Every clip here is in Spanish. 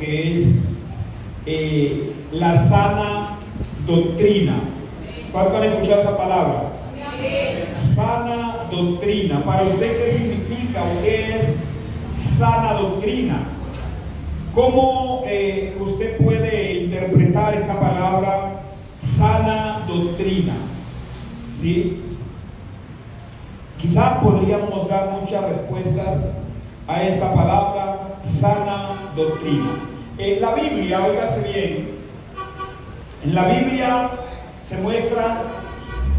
que es la sana doctrina. ¿Cuántos han escuchado esa palabra? Sana doctrina. Para usted, ¿qué significa o qué es sana doctrina? ¿Cómo usted puede interpretar esta palabra sana doctrina? ¿Sí? Quizás podríamos dar muchas respuestas a esta palabra sana doctrina. La Biblia, óigase bien, en la Biblia se muestran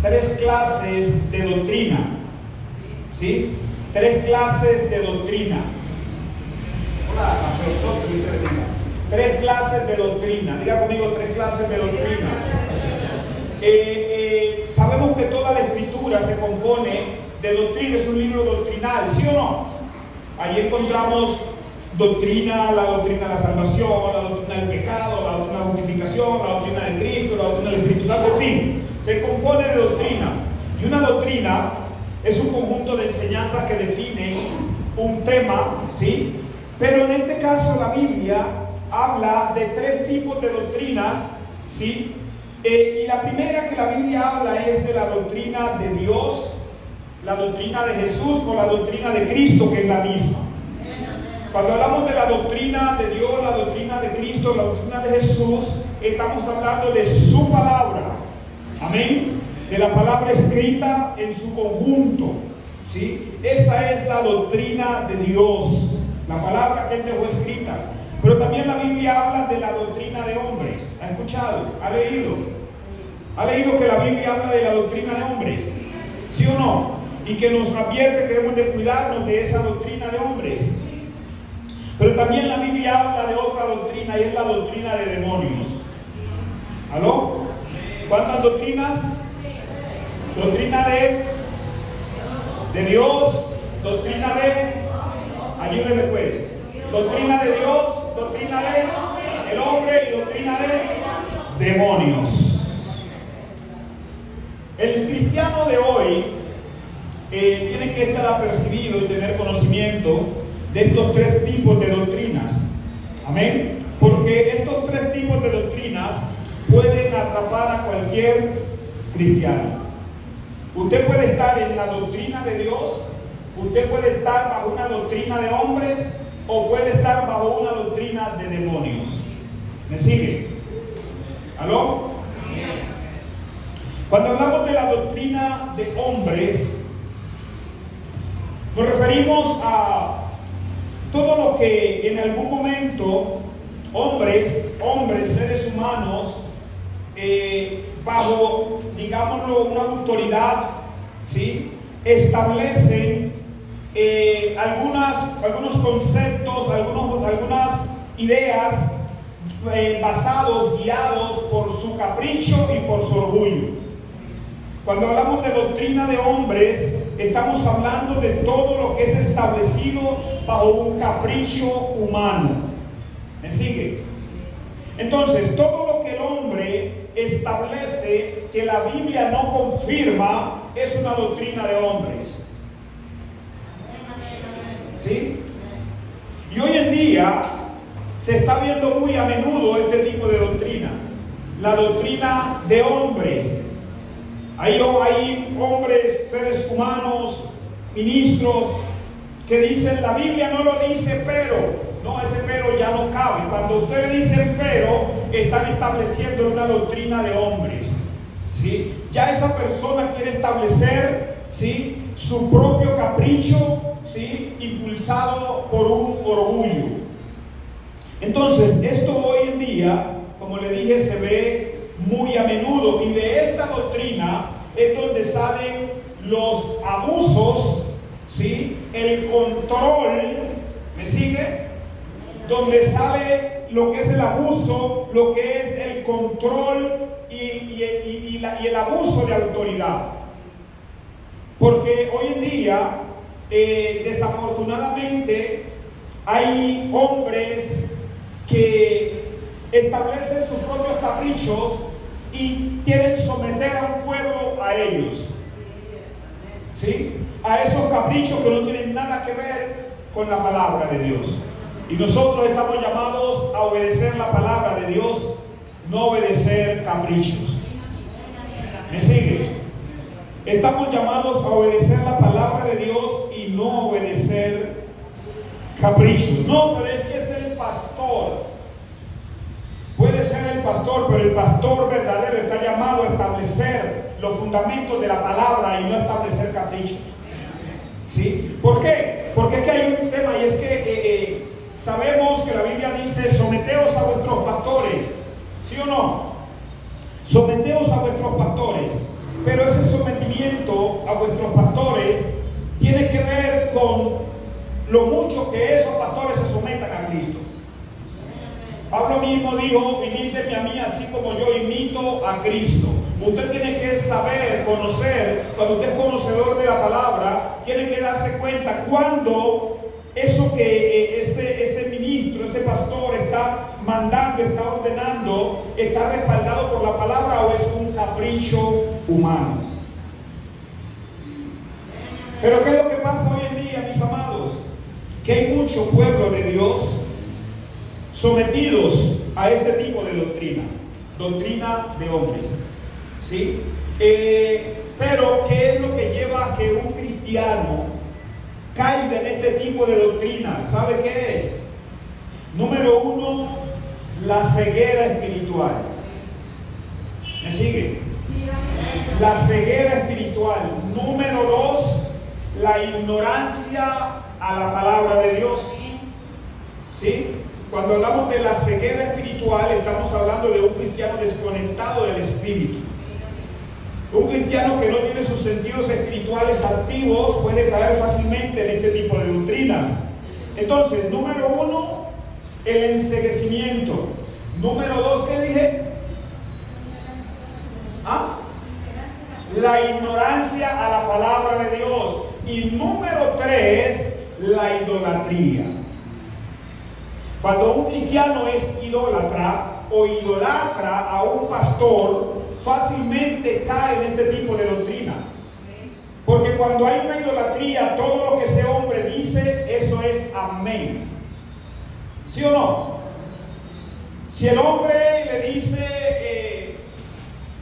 tres clases de doctrina, ¿sí? Tres clases de doctrina. Hola, profesor, que usted diga. Tres clases de doctrina. Diga conmigo, tres clases de doctrina. Sabemos que toda la escritura se compone de doctrina, es un libro doctrinal, ¿sí o no? Ahí encontramos doctrina, la doctrina de la salvación, la doctrina del pecado, la doctrina de la justificación, la doctrina de Cristo, la doctrina del Espíritu Santo, en fin, se compone de doctrina. Y una doctrina es un conjunto de enseñanzas que definen un tema, ¿sí? Pero en este caso la Biblia habla de tres tipos de doctrinas, ¿sí? Y la primera que la Biblia habla es de la doctrina de Dios, la doctrina de Jesús o la doctrina de Cristo, que es la misma. Cuando hablamos de la doctrina de Dios, la doctrina de Cristo, la doctrina de Jesús, estamos hablando de su palabra. Amén. De la palabra escrita en su conjunto, ¿sí? Esa es la doctrina de Dios, la palabra que Él dejó escrita. Pero también la Biblia habla de la doctrina de hombres. ¿Ha escuchado? ¿Ha leído? ¿Ha leído que la Biblia habla de la doctrina de hombres? ¿Sí o no? Y que nos advierte que debemos de cuidarnos de esa doctrina de hombres. Pero también la Biblia habla de otra doctrina y es la doctrina de demonios. ¿Aló? ¿Cuántas doctrinas? Doctrina de Dios, doctrina de, ayúdeme pues, doctrina de Dios, doctrina de el hombre y doctrina de demonios. El cristiano de hoy tiene que estar apercibido y tener conocimiento de estos tres tipos de doctrinas. Amén. Porque estos tres tipos de doctrinas pueden atrapar a cualquier cristiano. Usted puede estar en la doctrina de Dios, usted puede estar bajo una doctrina de hombres o puede estar bajo una doctrina de demonios. ¿Me sigue? ¿Aló? Cuando hablamos de la doctrina de hombres, nos referimos a todo lo que en algún momento hombres, seres humanos, bajo, digámoslo, una autoridad, ¿sí? Establecen algunos conceptos, algunas ideas basados, guiados por su capricho y por su orgullo. Cuando hablamos de doctrina de hombres, estamos hablando de todo lo que es establecido bajo un capricho humano. ¿Me sigue? Entonces, todo lo que el hombre establece que la Biblia no confirma es una doctrina de hombres. ¿Sí? Y hoy en día se está viendo muy a menudo este tipo de doctrina, la doctrina de hombres. Hay hombres, seres humanos, ministros, que dicen, la Biblia no lo dice, pero, no, ese pero ya no cabe. Cuando usted le dice pero, están estableciendo una doctrina de hombres, ¿sí? Ya esa persona quiere establecer, ¿sí?, su propio capricho, ¿sí?, impulsado por un orgullo. Entonces, esto hoy en día, como le dije, se ve muy a menudo, y de esta doctrina es donde salen los abusos, ¿sí?, el control. ¿Me sigue? Donde sale lo que es el abuso, lo que es el control y el abuso de autoridad. Porque hoy en día, desafortunadamente, hay hombres que establecen sus propios caprichos y quieren someter a un pueblo a ellos, ¿sí?, a esos caprichos que no tienen nada que ver con la palabra de Dios. Y nosotros estamos llamados a obedecer la palabra de Dios, no obedecer caprichos. ¿Me sigue? Estamos llamados a obedecer la palabra de Dios y no obedecer caprichos. No, pero es que es el pastor. Puede ser el pastor, pero el pastor verdadero está llamado a establecer los fundamentos de la palabra y no establecer caprichos. ¿Sí? ¿Por qué? Porque es que hay un tema, y es que sabemos que la Biblia dice: someteos a vuestros pastores. ¿Sí o no? Someteos a vuestros pastores. Pero ese sometimiento a vuestros pastores tiene que ver con lo mucho que esos pastores se sometan a Cristo. Pablo mismo dijo: imítenme a mí así como yo imito a Cristo. Usted tiene que saber, conocer. Cuando usted es conocedor de la palabra, tiene que darse cuenta cuando eso que ese ministro, ese pastor está mandando, está ordenando, está respaldado por la palabra o es un capricho humano. Pero ¿qué es lo que pasa hoy en día, mis amados? Que hay mucho pueblo de Dios sometidos a este tipo de doctrina de hombres, ¿sí? Pero ¿qué es lo que lleva a que un cristiano caiga en este tipo de doctrina? ¿Sabe qué es? Número uno, la ceguera espiritual. ¿Me sigue? La ceguera espiritual. Número dos, la ignorancia a la palabra de Dios. ¿Sí? Cuando hablamos de la ceguera espiritual, estamos hablando de un cristiano desconectado del espíritu. Un cristiano que no tiene sus sentidos espirituales activos puede caer fácilmente en este tipo de doctrinas. Entonces, número uno, el enceguecimiento. Número dos, ¿qué dije? La ignorancia a la palabra de Dios. Y número tres, la idolatría. Cuando un cristiano es idólatra o idolatra a un pastor, fácilmente cae en este tipo de doctrina. Porque cuando hay una idolatría, todo lo que ese hombre dice, eso es amén. ¿Sí o no? Si el hombre le dice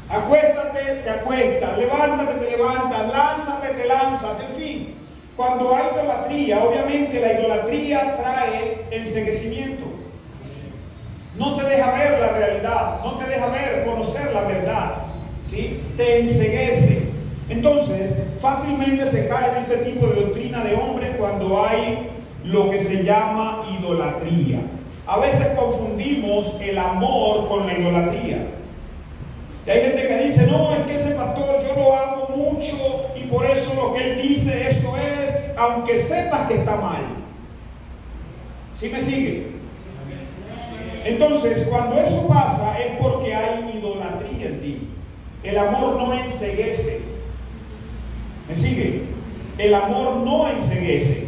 acuéstate, te acuestas, levántate, te levantas, lánzate, te lanzas, en fin. Cuando hay idolatría, obviamente la idolatría trae enceguecimiento. No te deja ver la realidad, no te deja ver, conocer la verdad, ¿sí? Te enceguece. Entonces, fácilmente se cae en este tipo de doctrina de hombres cuando hay lo que se llama idolatría. A veces confundimos el amor con la idolatría. Y hay gente que dice: no, es que ese pastor yo lo amo mucho y por eso lo que él dice esto es, aunque sepas que está mal. ¿Sí me sigue? Entonces, cuando eso pasa es porque hay idolatría en ti. El amor no enceguece. ¿Me sigue? El amor no enceguece,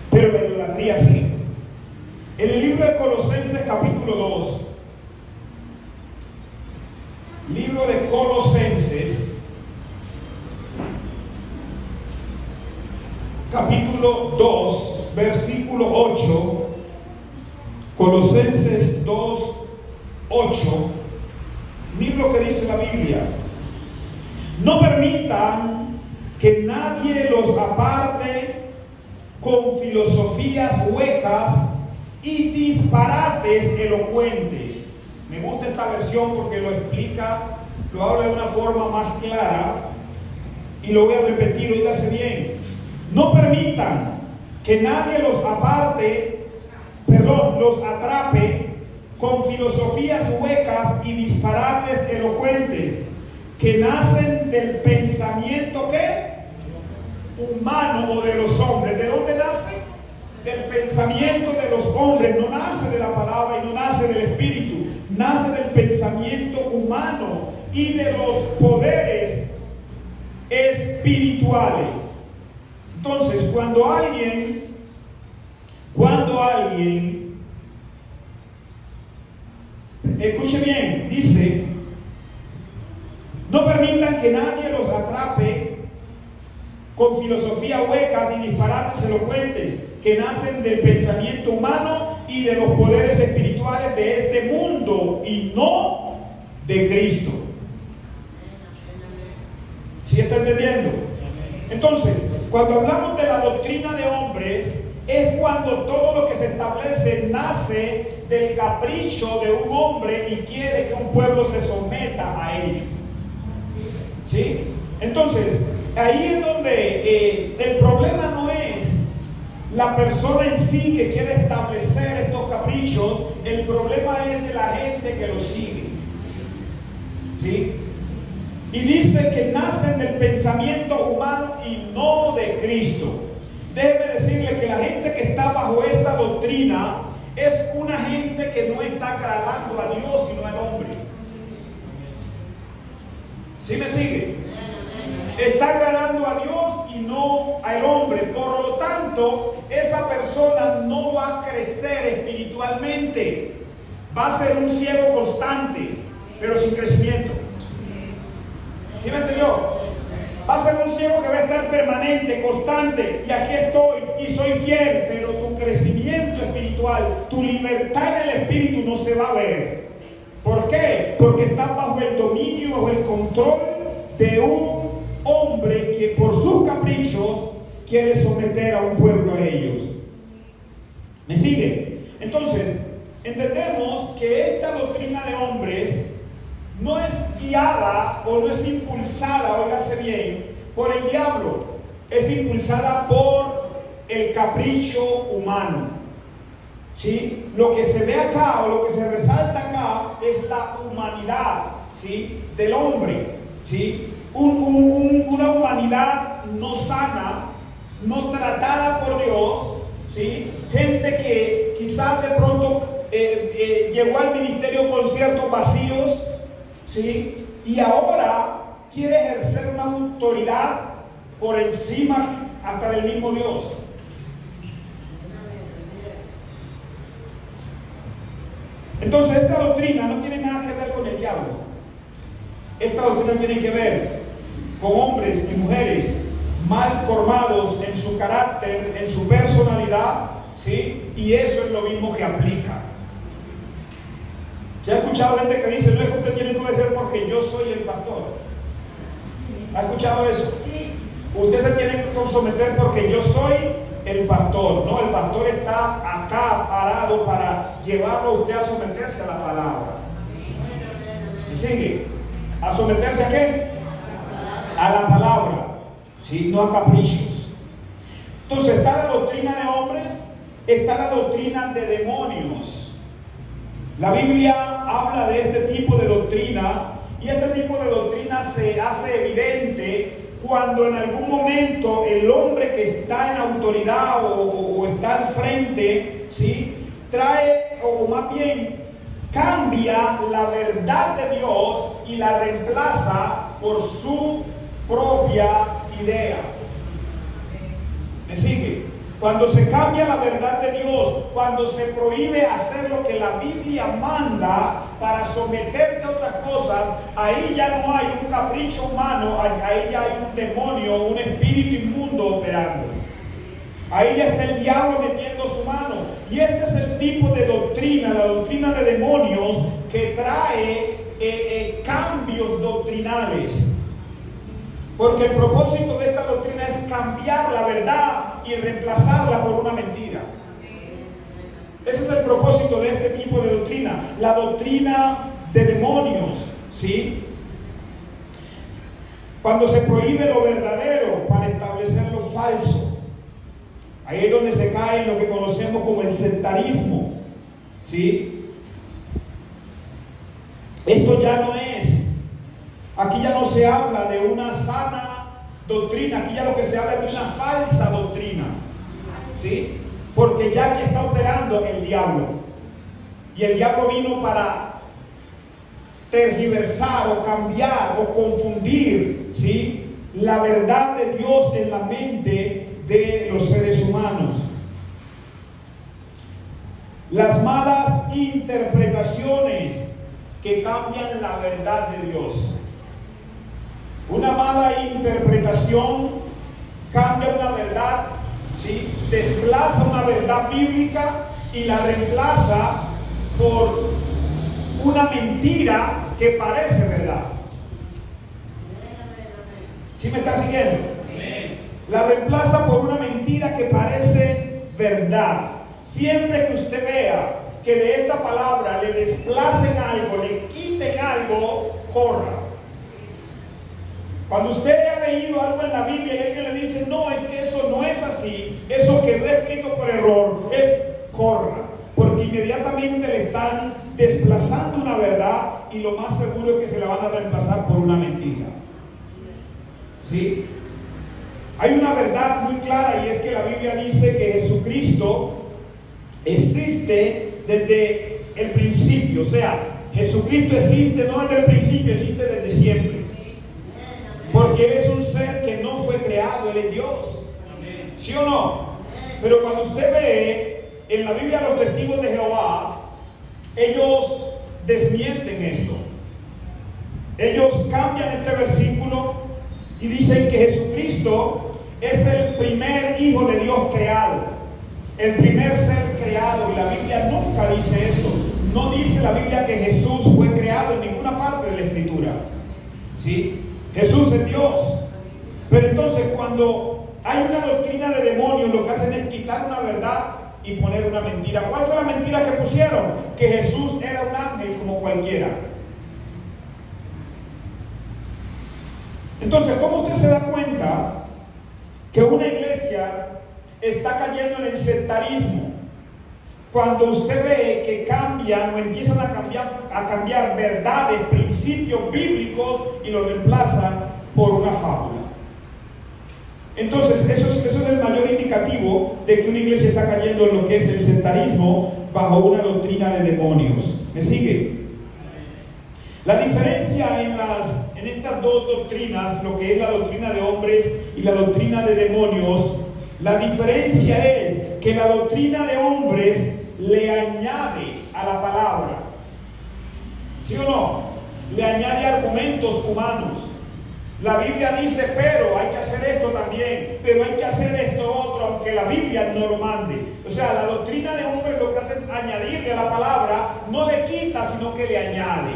pero la idolatría sí. En el libro de Colosenses capítulo 2, libro de Colosenses capítulo 2, versículo 8, Colosenses 2, 8, miren lo que dice la Biblia: no permitan que nadie los aparte con filosofías huecas y disparates elocuentes. Me gusta esta versión porque lo explica, lo habla de una forma más clara, y lo voy a repetir, oígase bien. No permitan que nadie los los atrape con filosofías huecas y disparates elocuentes que nacen del pensamiento ¿qué? Humano o de los hombres. ¿De dónde nace? Del pensamiento de los hombres. No nace de la palabra y no nace del espíritu, nace del pensamiento humano y de los poderes espirituales. Entonces, cuando alguien escuche bien, dice: no permitan que nadie los atrape con filosofía huecas y disparates elocuentes que nacen del pensamiento humano y de los poderes espirituales de este mundo y no de Cristo. ¿Sí está entendiendo? Entonces, cuando hablamos de la doctrina de hombres, es cuando todo lo que se establece nace del capricho de un hombre y quiere que un pueblo se someta a ello. ¿Sí? Entonces, ahí es donde el problema no es la persona en sí que quiere establecer estos caprichos, el problema es de la gente que lo sigue. ¿Sí? Y dice que nacen del pensamiento humano y no de Cristo. Déjeme decirle que la gente que está bajo esta doctrina es una gente que no está agradando a Dios sino al hombre. ¿Sí me sigue? Está agradando a Dios y no al hombre. Por lo tanto, esa persona no va a crecer espiritualmente. Va a ser un ciego constante, pero sin crecimiento. ¿Sí me entendió? Va a ser un ciego que va a estar permanente, constante, y aquí estoy y soy fiel, pero tu crecimiento espiritual, tu libertad en el espíritu no se va a ver. ¿Por qué? Porque estás bajo el dominio, bajo el control de un hombre que por sus caprichos quiere someter a un pueblo a ellos. ¿Me sigue? Entonces, entendemos que esta doctrina de hombres no es guiada o no es impulsada, óigase bien, por el diablo. Es impulsada por el capricho humano. ¿Sí? Lo que se ve acá o lo que se resalta acá es la humanidad, ¿sí?, del hombre. ¿Sí? Una humanidad no sana, no tratada por Dios. ¿Sí? Gente que quizás de pronto llegó al ministerio con ciertos vacíos. ¿Sí? Y ahora quiere ejercer una autoridad por encima hasta del mismo Dios. Entonces esta doctrina no tiene nada que ver con el diablo. Esta doctrina tiene que ver con hombres y mujeres mal formados en su carácter, en su personalidad, ¿sí? Y eso es lo mismo que aplica. ¿Ya ha escuchado gente que dice, no es que usted tiene que obedecer porque yo soy el pastor? ¿Ha escuchado eso? Sí. Usted se tiene que someter porque yo soy el pastor. No, el pastor está acá parado para llevarlo a usted a someterse a la palabra. ¿Me sigue? ¿A someterse a qué? A la palabra. ¿Sí? No a caprichos. Entonces está la doctrina de hombres, está la doctrina de demonios. La Biblia habla de este tipo de doctrina, y este tipo de doctrina se hace evidente cuando en algún momento el hombre que está en autoridad o está al frente, ¿sí?, trae, o más bien cambia la verdad de Dios y la reemplaza por su propia idea. ¿Me sigue? Cuando se cambia la verdad de Dios, cuando se prohíbe hacer lo que la Biblia manda para someterte a otras cosas, ahí ya no hay un capricho humano, ahí ya hay un demonio, un espíritu inmundo operando. Ahí ya está el diablo metiendo su mano. Y este es el tipo de doctrina, la doctrina de demonios, que trae cambios doctrinales. Porque el propósito de esta doctrina es cambiar la verdad y reemplazarla por una mentira. Ese es el propósito de este tipo de doctrina, la doctrina de demonios, ¿sí? Cuando se prohíbe lo verdadero para establecer lo falso, ahí es donde se cae en lo que conocemos como el sectarismo, ¿sí? Esto ya no es. Aquí ya no se habla de una sana doctrina, aquí ya lo que se habla es de una falsa doctrina, ¿sí? Porque ya aquí está operando el diablo. Y el diablo vino para tergiversar o cambiar o confundir, ¿sí?, la verdad de Dios en la mente de los seres humanos. Las malas interpretaciones que cambian la verdad de Dios. Una mala interpretación cambia una verdad, ¿sí? Desplaza una verdad bíblica y la reemplaza por una mentira que parece verdad. ¿Sí me está siguiendo? La reemplaza por una mentira que parece verdad. Siempre que usted vea que de esta palabra le desplacen algo, le quiten algo, corra. Cuando usted ha leído algo en la Biblia y alguien le dice, no, es que eso no es así, eso quedó escrito por error, corra, porque inmediatamente le están desplazando una verdad y lo más seguro es que se la van a reemplazar por una mentira. ¿Sí? Hay una verdad muy clara y es que la Biblia dice que Jesucristo existe desde el principio. O sea, Jesucristo existe no desde el principio, existe desde siempre. Porque Él es un ser que no fue creado, Él es Dios. ¿Sí o no? Pero cuando usted ve en la Biblia los testigos de Jehová, ellos desmienten esto. Ellos cambian este versículo y dicen que Jesucristo es el primer hijo de Dios creado, el primer ser creado. Y la Biblia nunca dice eso. No dice la Biblia que Jesús fue creado en ninguna parte de la Escritura. ¿Sí? Jesús es Dios. Pero entonces cuando hay una doctrina de demonios, lo que hacen es quitar una verdad y poner una mentira. ¿Cuál fue la mentira que pusieron? Que Jesús era un ángel como cualquiera. Entonces, ¿cómo usted se da cuenta que una iglesia está cayendo en el sectarismo? Cuando usted ve que cambian o empiezan a cambiar verdades, principios bíblicos y lo reemplazan por una fábula. Entonces, eso es el mayor indicativo de que una iglesia está cayendo en lo que es el sectarismo bajo una doctrina de demonios. ¿Me sigue? La diferencia en estas dos doctrinas, lo que es la doctrina de hombres y la doctrina de demonios, la diferencia es que la doctrina de hombres le añade a la palabra, ¿sí o no? Le añade argumentos humanos. La Biblia dice, pero hay que hacer esto también, pero hay que hacer esto otro, aunque la Biblia no lo mande. O sea, la doctrina de hombres lo que hace es añadirle a la palabra, no le quita, sino que le añade.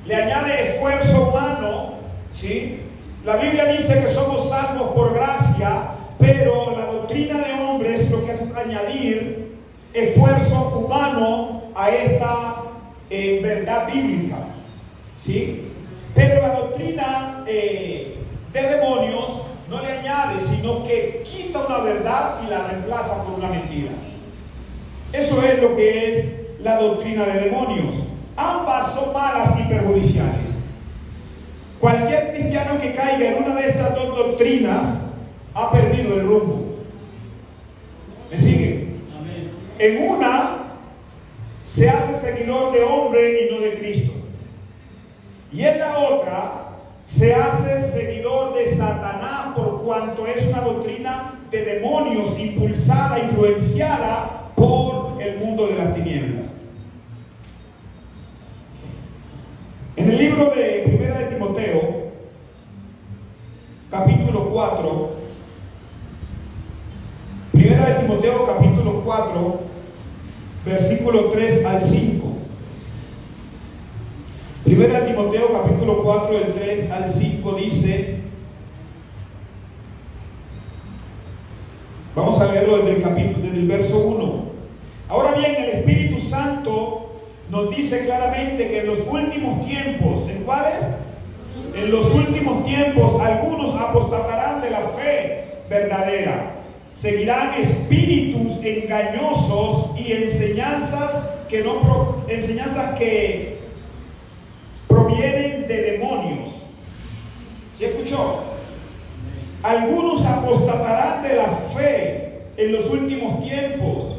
Le añade esfuerzo humano, ¿sí? La Biblia dice que somos salvos por gracia, pero la doctrina de hombres lo que hace es añadir esfuerzo humano a esta verdad bíblica, ¿sí? Pero la doctrina de demonios no le añade, sino que quita una verdad y la reemplaza por una mentira. Eso es lo que es la doctrina de demonios. Ambas son malas y perjudiciales. Cualquier cristiano que caiga en una de estas dos doctrinas ha perdido el rumbo. ¿Me sigue? Amén. En una se hace seguidor de hombre y no de Cristo. Y en la otra se hace seguidor de Satanás, por cuanto es una doctrina de demonios impulsada, influenciada por el mundo de las tinieblas. En el libro de Primera de Timoteo, capítulo 4, Primera de Timoteo, capítulo 4, versículo 3 al 5. Primera de Timoteo, capítulo 4, del 3 al 5 dice, vamos a leerlo desde el verso 1. Ahora bien, el Espíritu Santo nos dice claramente que en los últimos tiempos, ¿en cuáles? En los últimos tiempos algunos apostatarán de la fe verdadera. Seguirán espíritus engañosos y enseñanzas que provienen de demonios. ¿Sí escuchó? Algunos apostatarán de la fe en los últimos tiempos,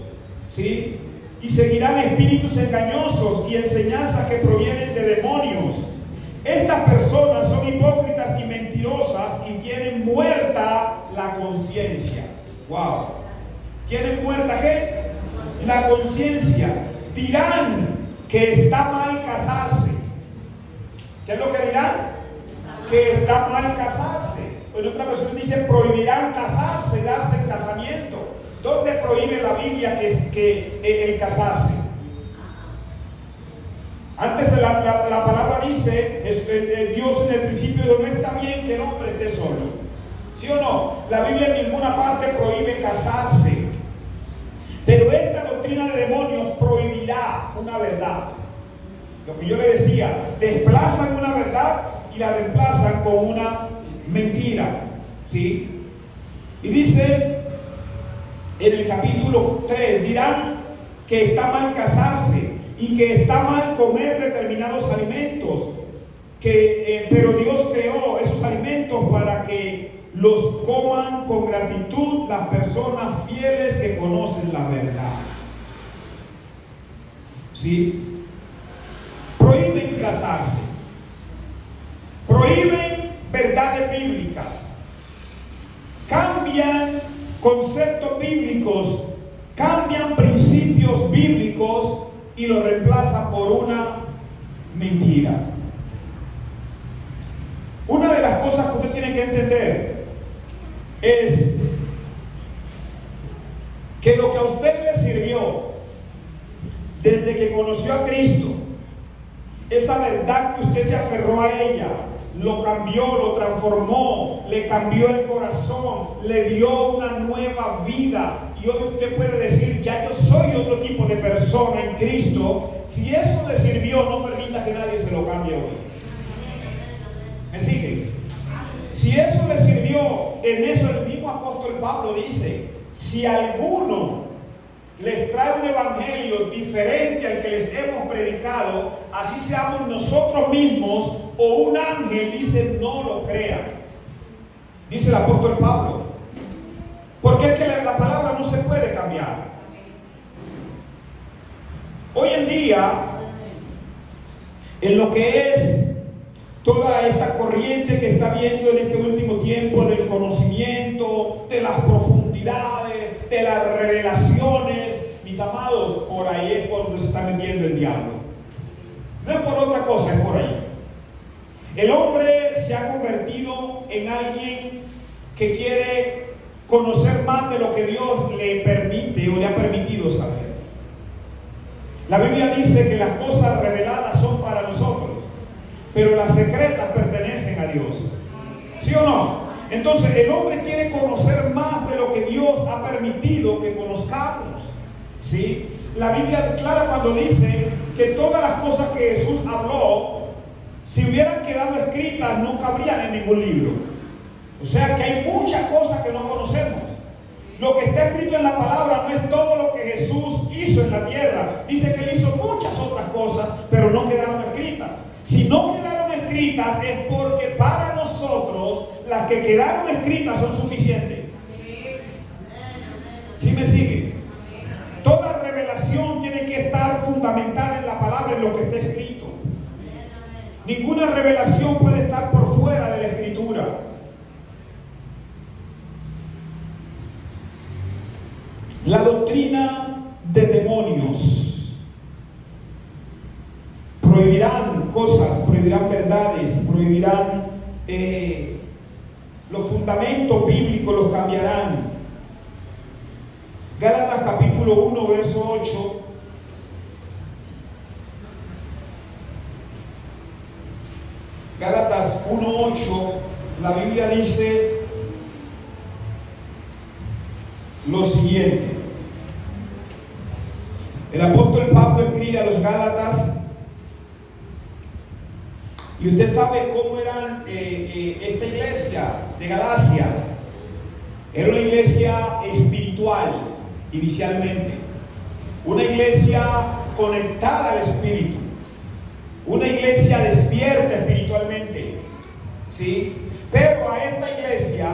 ¿sí? Y seguirán espíritus engañosos y enseñanzas que provienen de demonios. Estas personas son hipócritas y mentirosas y tienen muerta la conciencia. Wow. ¿Tienen muerta qué? La conciencia. Dirán que está mal casarse. ¿Qué es lo que dirán? Que está mal casarse. O en otra versión dice prohibirán casarse, darse en casamiento. ¿Dónde prohíbe la Biblia el casarse? Antes la palabra dice, Dios en el principio dijo, no está bien que el hombre esté solo. ¿Sí o no? La Biblia en ninguna parte prohíbe casarse. Pero esta doctrina de demonios prohibirá una verdad. Lo que yo le decía, desplazan una verdad y la reemplazan con una mentira. ¿Sí? Y dice en el capítulo 3, dirán que está mal casarse y que está mal comer determinados alimentos, pero Dios creó esos alimentos para que los coman con gratitud las personas fieles que conocen la verdad. ¿Sí? Prohíben casarse, prohíben verdades bíblicas, cambian conceptos bíblicos, cambian principios bíblicos y lo reemplazan por una mentira. Una de las cosas que usted tiene que entender es que lo que a usted le sirvió desde que conoció a Cristo, esa verdad que usted se aferró a ella, lo cambió, lo transformó, le cambió el corazón, le dio una nueva vida. Y hoy usted puede decir, ya yo soy otro tipo de persona en Cristo. Si eso le sirvió, no permita que nadie se lo cambie hoy. ¿Me sigue? Si eso le sirvió, en eso el mismo apóstol Pablo dice, si alguno les trae un evangelio diferente al que les hemos predicado, así seamos nosotros mismos o un ángel, dice, no lo crean. Dice el apóstol Pablo. Porque es que la palabra no se puede cambiar. Hoy en día, en lo que es toda esta corriente que está viendo en este último tiempo del conocimiento, de las profundidades, de las revelaciones, mis amados, por ahí es por donde se está metiendo el diablo. No es por otra cosa, es por ahí. El hombre se ha convertido en alguien que quiere conocer más de lo que Dios le permite o le ha permitido saber. La Biblia dice que las cosas reveladas son para nosotros, pero las secretas pertenecen a Dios. ¿Sí o no? Entonces el hombre quiere conocer más de lo que Dios ha permitido que conozcamos. ¿Sí? La Biblia declara cuando dice que todas las cosas que Jesús habló, si hubieran quedado escritas, no cabrían en ningún libro. O sea que hay muchas cosas que no conocemos. Lo que está escrito en la palabra no es todo lo que Jesús hizo en la tierra. Dice que Él hizo muchas otras cosas, pero no quedaron escritas. Si no quedaron escritas es porque para nosotros las que quedaron escritas son suficientes. ¿Sí me sigue? Toda revelación tiene que estar fundamentada en la palabra, en lo que está escrito. Ninguna revelación puede estar por fuera de la escritura. La doctrina de demonios. Prohibirán cosas, prohibirán verdades, prohibirán los fundamentos bíblicos, los cambiarán. Gálatas capítulo 1, verso 8. Gálatas 1:8, la Biblia dice lo siguiente. El apóstol Pablo escribe a los Gálatas, y usted sabe cómo era esta iglesia de Galacia. Era una iglesia espiritual inicialmente, una iglesia conectada al Espíritu, una iglesia despierta espiritualmente, ¿sí? Pero a esta iglesia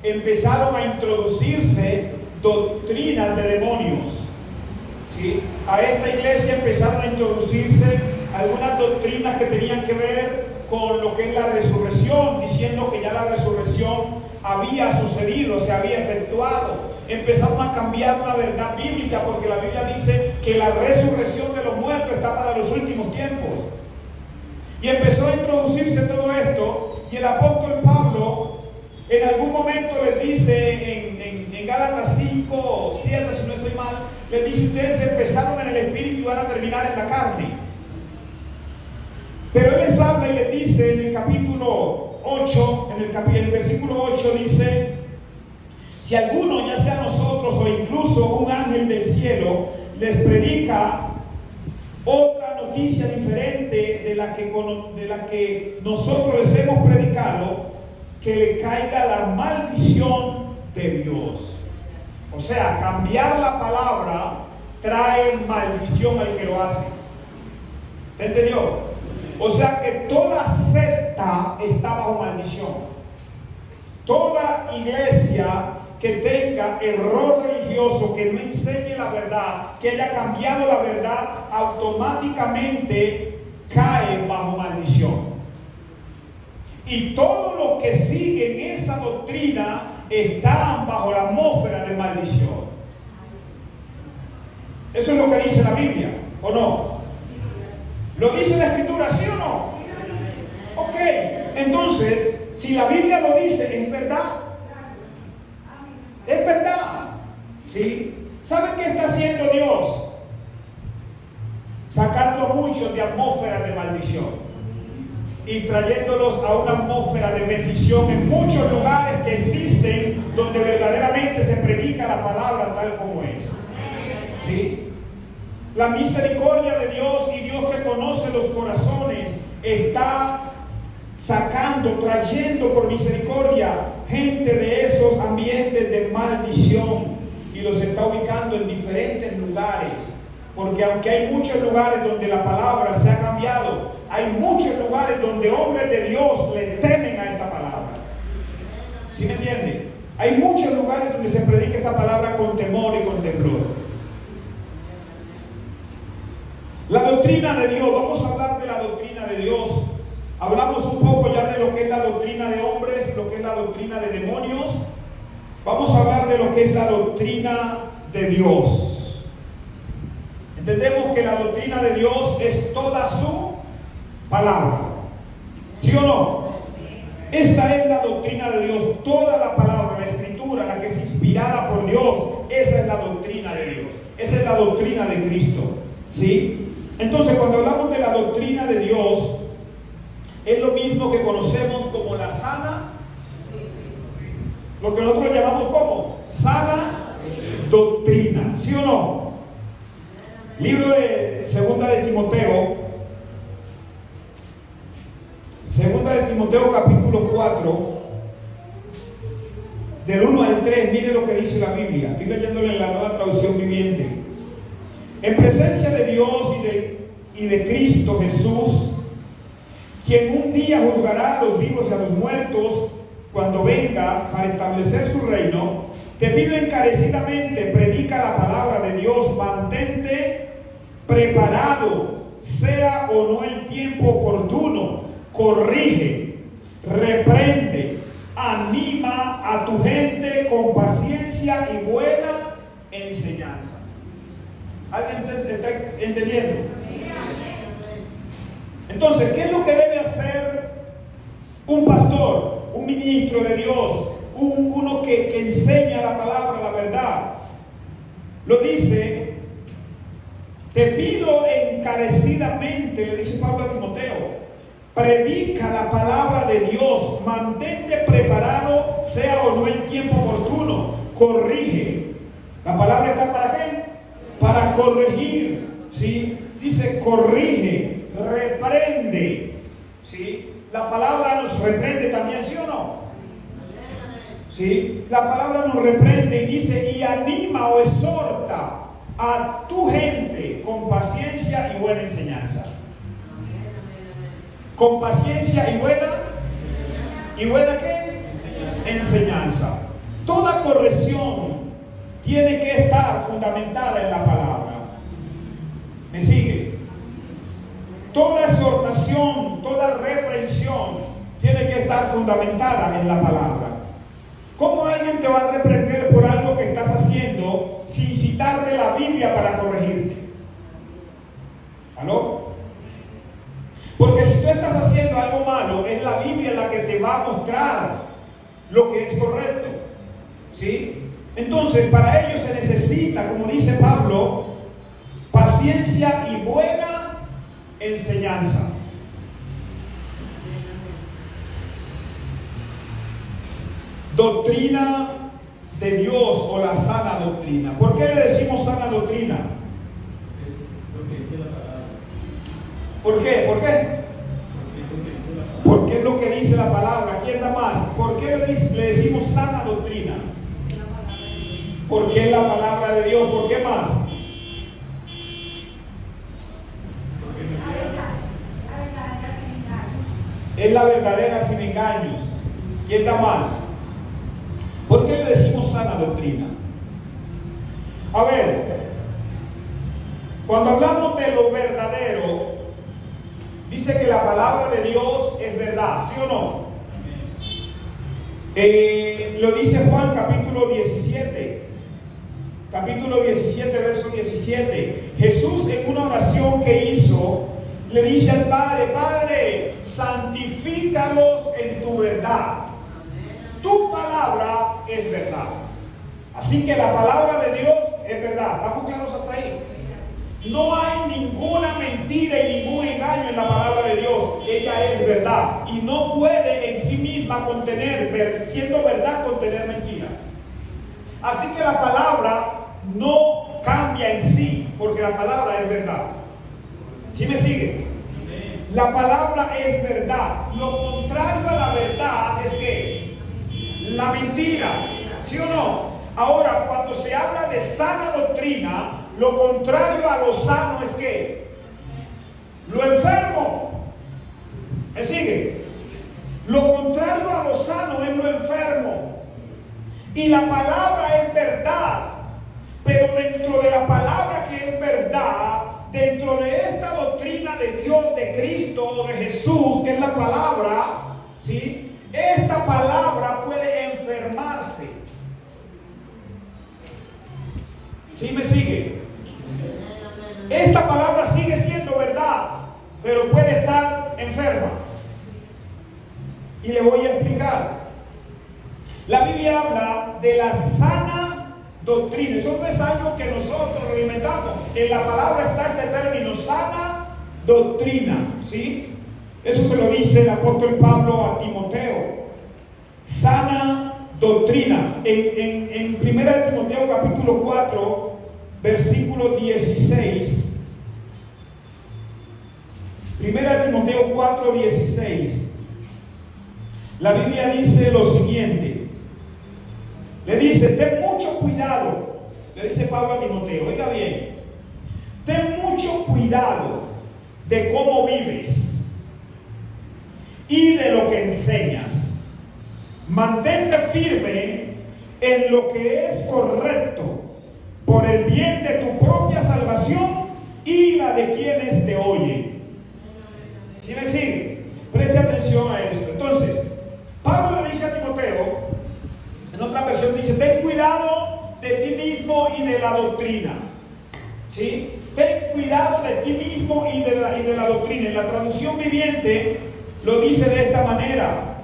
empezaron a introducirse doctrinas de demonios, ¿sí? A esta iglesia empezaron a introducirse algunas doctrinas que tenían que ver con lo que es la resurrección, diciendo que ya la resurrección había sucedido, se había efectuado. Empezaron a cambiar una verdad bíblica, porque la Biblia dice que la resurrección de los muertos está para los últimos tiempos. Y empezó a introducirse todo esto, y el apóstol Pablo En algún momento les dice en Gálatas 5, 7, si no estoy mal, les dice: ustedes empezaron en el espíritu y van a terminar en la carne. Pero Él les habla y les dice en el capítulo 8, en el versículo 8 dice: si alguno, ya sea nosotros o incluso un ángel del cielo, les predica otra noticia diferente de la que nosotros les hemos predicado, que le caiga la maldición de Dios. O sea, cambiar la palabra trae maldición al que lo hace. ¿Te entendió? O sea que toda secta está bajo maldición. Toda iglesia que tenga error religioso, que no enseñe la verdad, que haya cambiado la verdad, automáticamente cae bajo maldición. Y todos los que siguen esa doctrina están bajo la atmósfera de maldición. Eso es lo que dice la Biblia, ¿o no? ¿Lo dice la Escritura, sí o no? Ok, entonces, si la Biblia lo dice, es verdad. Es verdad. ¿Sí? ¿Saben qué está haciendo Dios? Sacando a muchos de atmósfera de maldición y trayéndolos a una atmósfera de bendición en muchos lugares que existen, donde verdaderamente se predica la palabra tal como es. ¿Sí? La misericordia de Dios, y Dios que conoce los corazones, está sacando, trayendo por misericordia gente de esos ambientes de maldición, y los está ubicando en diferentes lugares. Porque aunque hay muchos lugares donde la palabra se ha cambiado, hay muchos lugares donde hombres de Dios le temen a esta palabra. ¿Sí me entiende? Hay muchos lugares donde se predica esta palabra con temor y con temblor. La doctrina de Dios, vamos a hablar de la doctrina de Dios. Hablamos un poco ya de lo que es la doctrina de hombres, lo que es la doctrina de demonios. Vamos a hablar de lo que es la doctrina de Dios. Entendemos que la doctrina de Dios es toda su palabra. ¿Sí o no? Esta es la doctrina de Dios, toda la palabra, la escritura, la que es inspirada por Dios. Esa es la doctrina de Dios. Esa es la doctrina de Cristo. ¿Sí? Entonces, cuando hablamos de la doctrina de Dios, es lo mismo que conocemos como la sana, lo que nosotros llamamos como sana doctrina. ¿Sí o no? Libro de Segunda de Timoteo capítulo 4, del 1 al 3, mire lo que dice la Biblia. Estoy leyéndolo en la Nueva Traducción Viviente. En presencia de Dios y de Cristo Jesús, quien un día juzgará a los vivos y a los muertos cuando venga para establecer su reino, te pido encarecidamente, predica la palabra de Dios, mantente preparado, sea o no el tiempo oportuno, corrige, reprende, anima a tu gente con paciencia y buena enseñanza. ¿Alguien está entendiendo? Entonces, ¿qué es lo que debe hacer un pastor, un ministro de Dios, uno que enseña la palabra, la verdad? Lo dice: te pido encarecidamente, le dice Pablo a Timoteo, predica la palabra de Dios, mantente preparado, sea o no el tiempo oportuno, corrige. ¿La palabra está para qué? Para corregir, ¿sí? Dice corrige, reprende, ¿sí? La palabra nos reprende también, ¿sí o no? ¿Sí? La palabra nos reprende y dice: y anima o exhorta a tu gente con paciencia y buena enseñanza. Con paciencia y buena ¿qué? Enseñanza. Toda corrección tiene que estar fundamentada en la palabra. ¿Me sigue? Toda exhortación, toda reprensión tiene que estar fundamentada en la palabra. ¿Cómo alguien te va a reprender por algo que estás haciendo sin citarte la Biblia para corregirte? ¿Aló? Porque si tú estás haciendo algo malo, es la Biblia la que te va a mostrar lo que es correcto. ¿Sí? Entonces, para ello se necesita, como dice Pablo, paciencia y buena enseñanza. Doctrina de Dios o la sana doctrina. ¿Por qué le decimos sana doctrina? ¿Por qué? ¿Por qué? Porque es lo que dice la palabra. ¿Quién da más? ¿Por qué le decimos sana doctrina? Porque es la palabra de Dios. ¿Por qué más? Es la verdadera sin engaños. ¿Quién da más? ¿Por qué le decimos sana doctrina? A ver, cuando hablamos de lo verdadero, dice que la palabra de Dios es verdad, ¿sí o no? Lo dice Juan capítulo 17. Capítulo 17, verso 17. Jesús, en una oración que hizo, le dice al Padre: Padre, santifícalos en tu verdad. Tu palabra es verdad. Así que la palabra de Dios es verdad. ¿Estamos claros hasta ahí? No hay ninguna mentira y ningún engaño en la palabra de Dios. Ella es verdad y no puede en sí misma contener, siendo verdad, contener mentira. Así que la palabra no cambia en sí, porque la palabra es verdad. ¿Sí me sigue? La palabra es verdad. Lo contrario a la verdad es que la mentira, ¿sí o no? Ahora, cuando se habla de sana doctrina, lo contrario a lo sano es que lo enfermo. ¿Me sigue? Lo contrario a lo sano es lo enfermo. Y la palabra es verdad, pero dentro de la palabra que es verdad, dentro de esta doctrina de Dios, de Cristo, de Jesús, que es la palabra, ¿sí? Esta palabra puede enfermarse. ¿Sí me sigue? Esta palabra sigue siendo verdad, pero puede estar enferma. Y le voy a explicar. La Biblia habla de la sana doctrina. Eso no es algo que nosotros lo inventamos. En la palabra está este término, sana doctrina. ¿Sí? Eso se lo dice el apóstol Pablo a Timoteo. Sana doctrina. En 1 Timoteo capítulo 4, versículo 16. 1 Timoteo 4, 16. La Biblia dice lo siguiente. Le dice: ten mucho cuidado. Le dice Pablo a Timoteo, oiga bien. Ten mucho cuidado de cómo vives y de lo que enseñas. Mantente firme en lo que es correcto, por el bien de tu propia salvación y la de quienes te oyen. ¿Sí me sigue? Preste atención a esto. Entonces, Pablo le dice a Timoteo, en otra versión dice: ten cuidado de ti mismo y de la doctrina. ¿Sí? Ten cuidado de ti mismo y de la doctrina. En la traducción viviente lo dice de esta manera.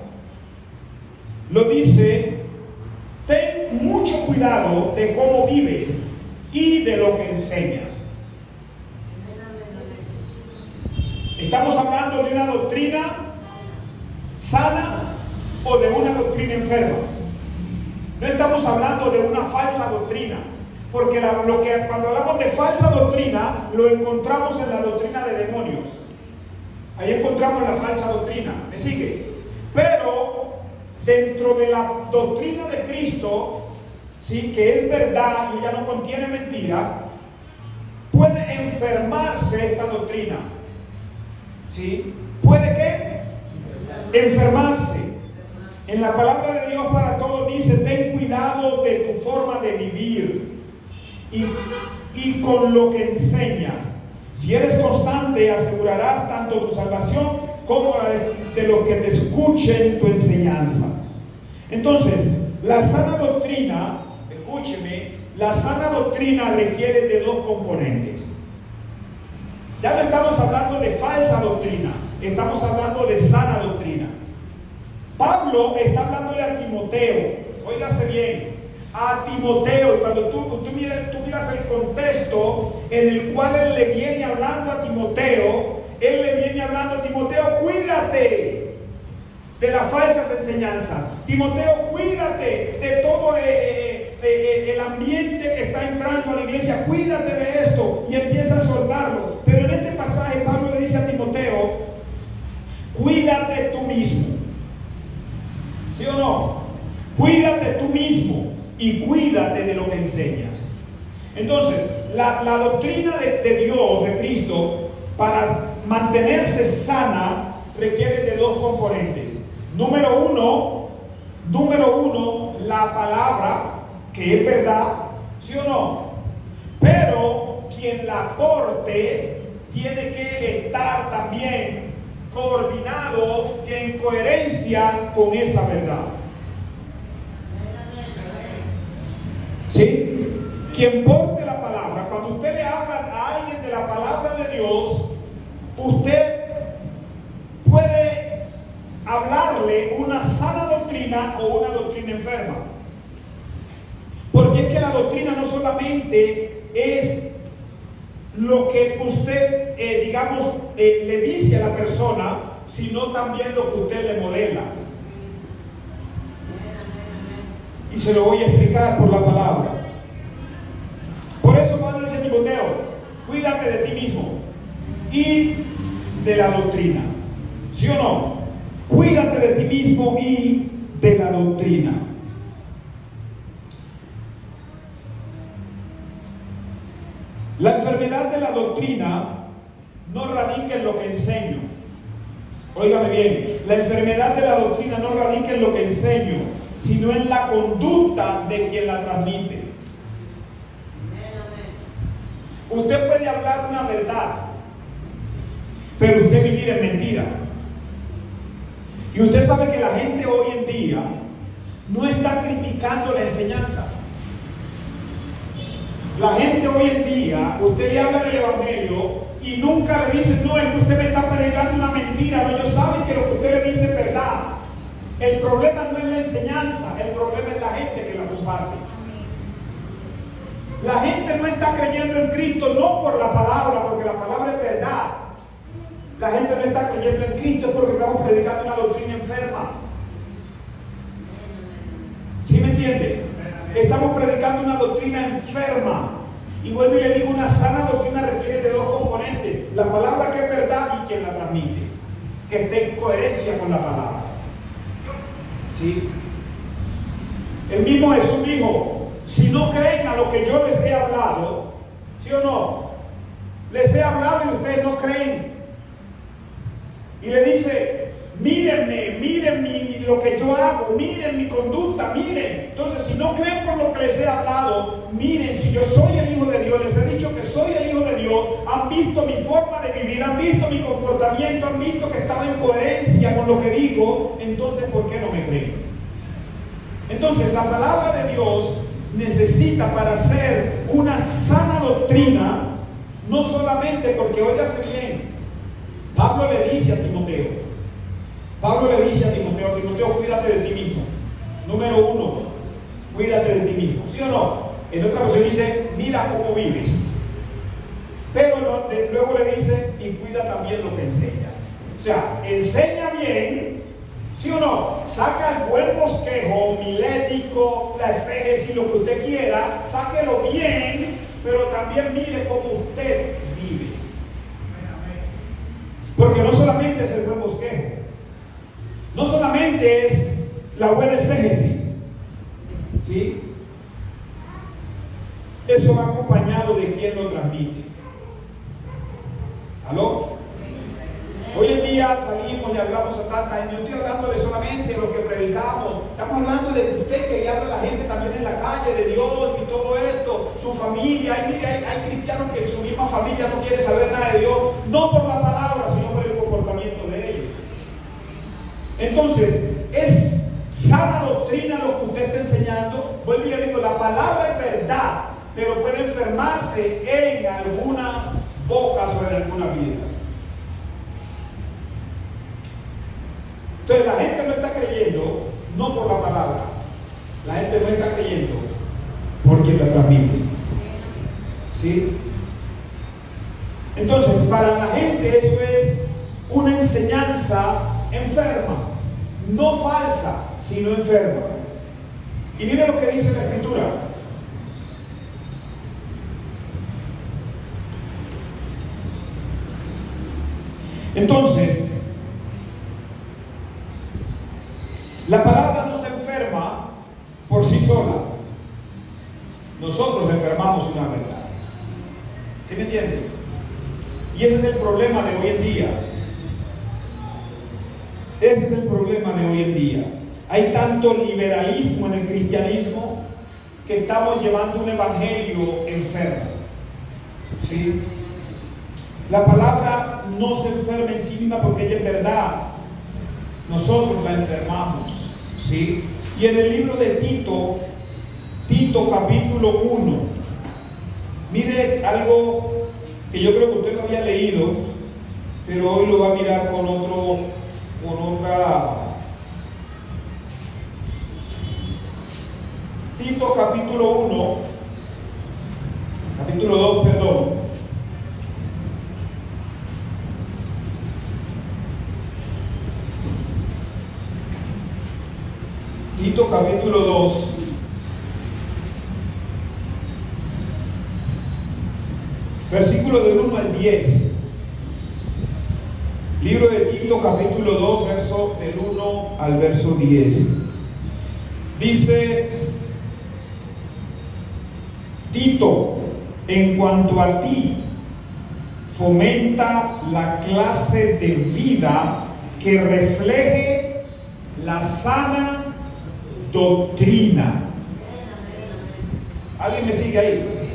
Lo dice: ten mucho cuidado de cómo vives y de lo que enseñas. ¿Estamos hablando de una doctrina sana o de una doctrina enferma? No estamos hablando de una falsa doctrina, porque cuando hablamos de falsa doctrina lo encontramos en la doctrina de demonios. Ahí encontramos la falsa doctrina. ¿Me sigue? Pero dentro de la doctrina de Cristo, ¿sí?, que es verdad y ella no contiene mentira, puede enfermarse esta doctrina. ¿Sí? ¿Puede qué? Enfermarse. En la palabra de Dios para todos dice: ten cuidado de tu forma de vivir y con lo que enseñas. Si eres constante, asegurarás tanto tu salvación como la de los que te escuchen tu enseñanza. Entonces, la sana doctrina, escúcheme, la sana doctrina requiere de dos componentes. Ya no estamos hablando de falsa doctrina, estamos hablando de sana doctrina. Pablo está hablándole a Timoteo, óigase bien, a Timoteo, y cuando tú miras el contexto en el cual él le viene hablando a Timoteo, él le viene hablando a Timoteo, cuídate de las falsas enseñanzas. Timoteo, cuídate de todo el ambiente que está entrando a la iglesia, cuídate de esto, y empieza a soltarlo. Pero en este pasaje Pablo le dice a Timoteo, cuídate tú mismo. ¿Sí o no? Cuídate tú mismo y cuídate de lo que enseñas. Entonces, la doctrina de Dios, de Cristo, para mantenerse sana, requiere de dos componentes. Número uno, la palabra, que es verdad, ¿sí o no? Pero quien la aporte tiene que estar también coordinado en coherencia con esa verdad. ¿Sí? Quien porte la palabra, cuando usted le habla a alguien de la palabra de Dios, usted puede hablarle una sana doctrina o una doctrina enferma. Porque es que la doctrina no solamente es lo que usted, le dice a la persona, sino también lo que usted le modela. Y se lo voy a explicar por la palabra. Por eso Pablo dice a Timoteo, cuídate de ti mismo y de la doctrina. ¿Sí o no? Cuídate de ti mismo y de la doctrina. La enfermedad de la doctrina no radica en lo que enseño. Óigame bien, la enfermedad de la doctrina no radica en lo que enseño, sino en la conducta de quien la transmite. Usted puede hablar una verdad, pero usted vivir en mentira. Y usted sabe que la gente hoy en día no está criticando la enseñanza. La gente hoy en día, usted le habla del evangelio y nunca le dice, no, es que usted me está predicando una mentira. No, ellos saben que lo que usted le dice es verdad. El problema no es la enseñanza, el problema es la gente que la comparte. La gente no está creyendo en Cristo no por la palabra, porque la palabra es verdad. La gente no está creyendo en Cristo porque estamos predicando una doctrina enferma. ¿Sí me entiende? Estamos predicando una doctrina enferma. Y vuelvo y le digo, una sana doctrina requiere de dos componentes: la palabra que es verdad y quien la transmite, que esté en coherencia con la palabra. ¿Sí? El mismo Jesús dijo, si no creen a lo que yo les he hablado, ¿sí o no? Les he hablado y ustedes no creen. Y le dice, mírenme, miren lo que yo hago, miren mi conducta, miren. Entonces, si no creen por lo que les he hablado, miren, si yo soy el Hijo de Dios, les he dicho que soy el Hijo de Dios, han visto mi forma de vivir, han visto mi comportamiento, han visto que estaba en coherencia con lo que digo, entonces, ¿por qué no me creen? Entonces, la palabra de Dios necesita, para ser una sana doctrina, no solamente porque, óigase bien, Pablo le dice a Timoteo, Timoteo, cuídate de ti mismo. Número uno, cuídate de ti mismo. ¿Sí o no? En otra versión dice, mira cómo vives. Pero luego le dice, y cuida también lo que enseñas. O sea, enseña bien, ¿sí o no? Saca el buen bosquejo homilético, la exégesis, lo que usted quiera, sáquelo bien, pero también mire cómo usted vive. Porque no solamente es el buen bosquejo, no solamente es la buena exégesis, ¿sí? Eso va acompañado de quien lo transmite. ¿Aló? Hoy en día salimos, le hablamos a tanta gente. Yo estoy hablándole solamente de lo que predicamos. Estamos hablando de usted que le habla a la gente también en la calle, de Dios y todo esto, su familia. Y mire, hay cristianos que en su misma familia no quiere saber nada de Dios, no por la palabra, sino por el comportamiento de ellos. Entonces, es sana doctrina lo que usted está enseñando. Vuelvo y le digo, la palabra es verdad, pero puede enfermarse en algunas bocas o en algunas vidas. Entonces la gente no está creyendo transmite. ¿Sí? Entonces, para la gente eso es una enseñanza enferma, no falsa, sino enferma. Y mire lo que dice la Escritura. Entonces, la palabra no se enferma por sí sola. Nosotros enfermamos una verdad. ¿Sí me entienden? Y ese es el problema de hoy en día. Ese es el problema de hoy en día. Hay tanto liberalismo en el cristianismo que estamos llevando un evangelio enfermo. ¿Sí? La palabra no se enferma en sí misma porque ella es verdad. Nosotros la enfermamos. ¿Sí? Y en el libro de Tito, Tito capítulo 1, mire algo que yo creo que usted lo había leído, pero hoy lo va a mirar con otra. Tito capítulo 1, capítulo 2, perdón. Tito capítulo 2. Versículo del 1 al 10. Libro de Tito capítulo 2, verso del 1 al verso 10. Dice: Tito, en cuanto a ti, fomenta la clase de vida que refleje la sana doctrina. ¿Alguien me sigue ahí?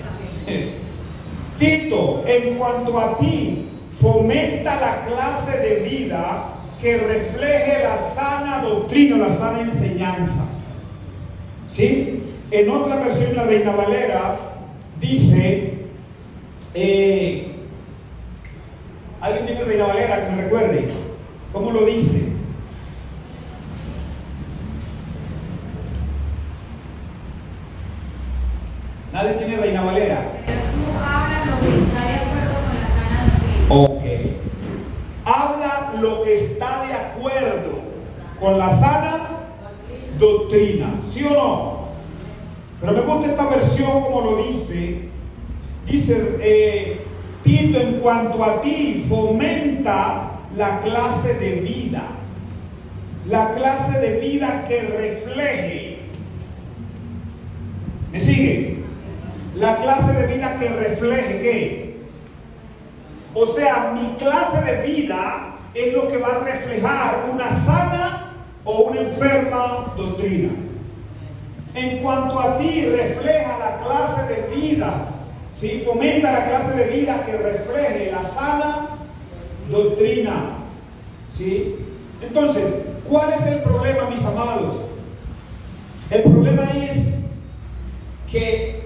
Tito, en cuanto a ti, fomenta la clase de vida que refleje la sana doctrina, la sana enseñanza. ¿Sí? En otra versión, la Reina Valera dice, ¿alguien tiene Reina Valera que me recuerde? ¿Cómo lo dice? ¿Nadie tiene Reina Valera? Pero tú hablas lo que está de acuerdo con la sana doctrina. Ok. Habla lo que está de acuerdo con la sana doctrina. ¿Sí o no? Pero me gusta esta versión como lo dice. Dice, Tito, en cuanto a ti, fomenta la clase de vida. La clase de vida que refleje. ¿Me sigue? La clase de vida que refleje ¿qué? O sea, mi clase de vida es lo que va a reflejar una sana o una enferma doctrina. En cuanto a ti, refleja la clase de vida, ¿sí? Fomenta la clase de vida que refleje la sana doctrina, ¿sí? Entonces, ¿cuál es el problema, mis amados? El problema es que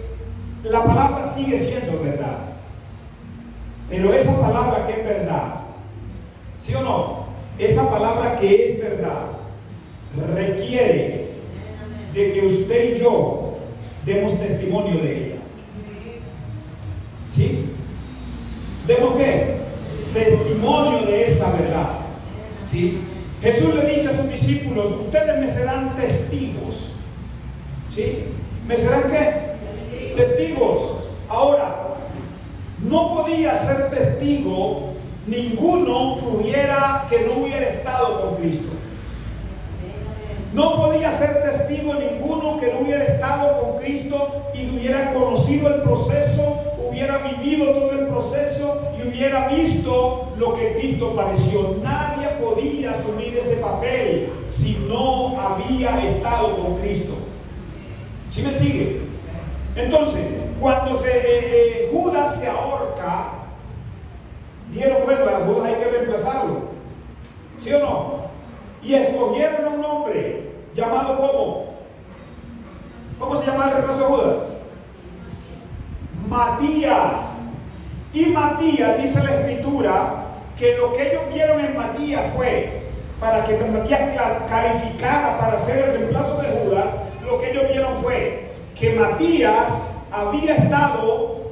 la palabra sigue siendo verdad, pero esa palabra que es verdad, ¿sí o no? Esa palabra que es verdad requiere de que usted y yo demos testimonio de ella. ¿Sí? ¿Demos qué? Testimonio de esa verdad. ¿Sí? Jesús le dice a sus discípulos: ustedes me serán testigos. ¿Sí? ¿Me serán qué? Testigos. Ahora, no podía ser testigo ninguno que no hubiera estado con Cristo. No podía ser testigo ninguno que no hubiera estado con Cristo y hubiera conocido el proceso, hubiera vivido todo el proceso y hubiera visto lo que Cristo padeció. Nadie podía asumir ese papel si no había estado con Cristo. ¿Sí me sigue? Entonces, cuando Judas se ahorca, dijeron: bueno, a Judas hay que reemplazarlo. ¿Sí o no? Y escogieron a un hombre llamado ¿cómo se llama el reemplazo de Judas? Matías. Y Matías, dice la Escritura, que lo que ellos vieron en Matías fue, para que Matías calificara para hacer el reemplazo de Judas, lo que ellos vieron fue que Matías había estado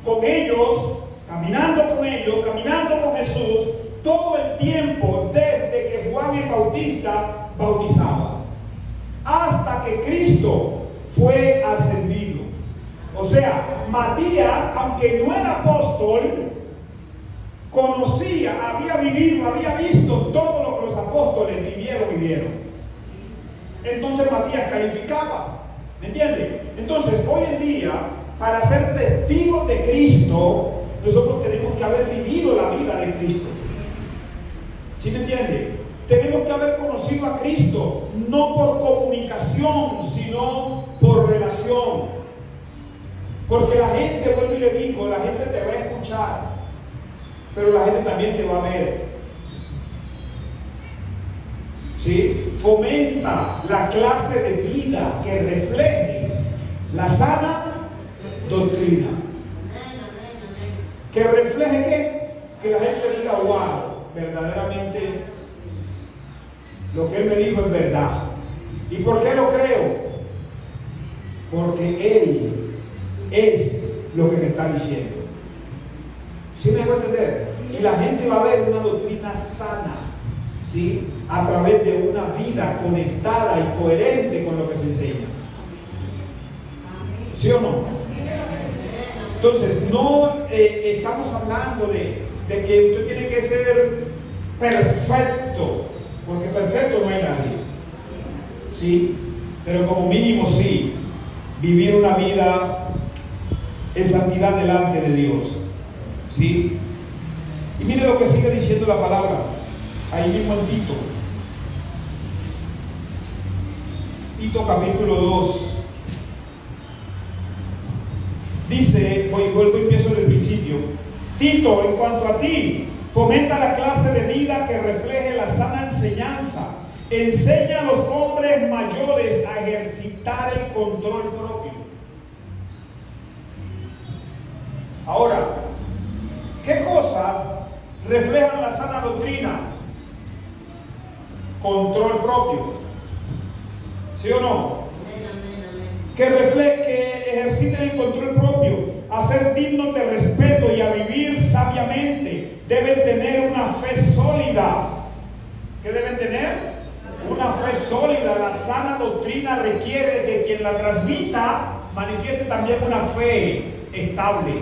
con ellos, caminando con Jesús, todo el tiempo desde que Juan el Bautista bautizaba, hasta que Cristo fue ascendido. O sea, Matías, aunque no era apóstol, conocía, había vivido, había visto todo lo que los apóstoles vivieron. Entonces Matías calificaba, ¿me entiende? Entonces, hoy en día, para ser testigos de Cristo, nosotros tenemos que haber vivido la vida de Cristo. ¿Sí me entiende? Tenemos que haber conocido a Cristo, no por comunicación, sino por relación. Porque la gente, vuelvo y le digo, la gente te va a escuchar, pero la gente también te va a ver. ¿Sí? Fomenta la clase de vida que refleje la sana doctrina. Que refleje ¿qué? Que la gente diga, wow, verdaderamente lo que él me dijo es verdad. ¿Y por qué lo creo? Porque él es lo que me está diciendo. ¿Sí me hago entender? Y la gente va a ver una doctrina sana, ¿sí? A través de una vida conectada y coherente con lo que se enseña. ¿Sí o no? Entonces, no estamos hablando de que usted tiene que ser perfecto, porque perfecto no hay nadie, ¿sí? Pero como mínimo sí, vivir una vida en santidad delante de Dios, ¿sí? Y mire lo que sigue diciendo la palabra, ahí mismo en Tito. Tito capítulo 2. Dice, vuelvo y empiezo desde el principio. Tito, en cuanto a ti, fomenta la clase de vida que refleje la sana enseñanza. Enseña a los hombres mayores a ejercitar el control propio. Ahora, ¿qué cosas reflejan la sana doctrina? Control propio. ¿Sí o no? Que refleje, que ejerciten el control propio, a ser dignos de respeto y a vivir sabiamente. Deben tener una fe sólida. ¿Qué deben tener? Una fe sólida. La sana doctrina requiere de que quien la transmita manifieste también una fe estable.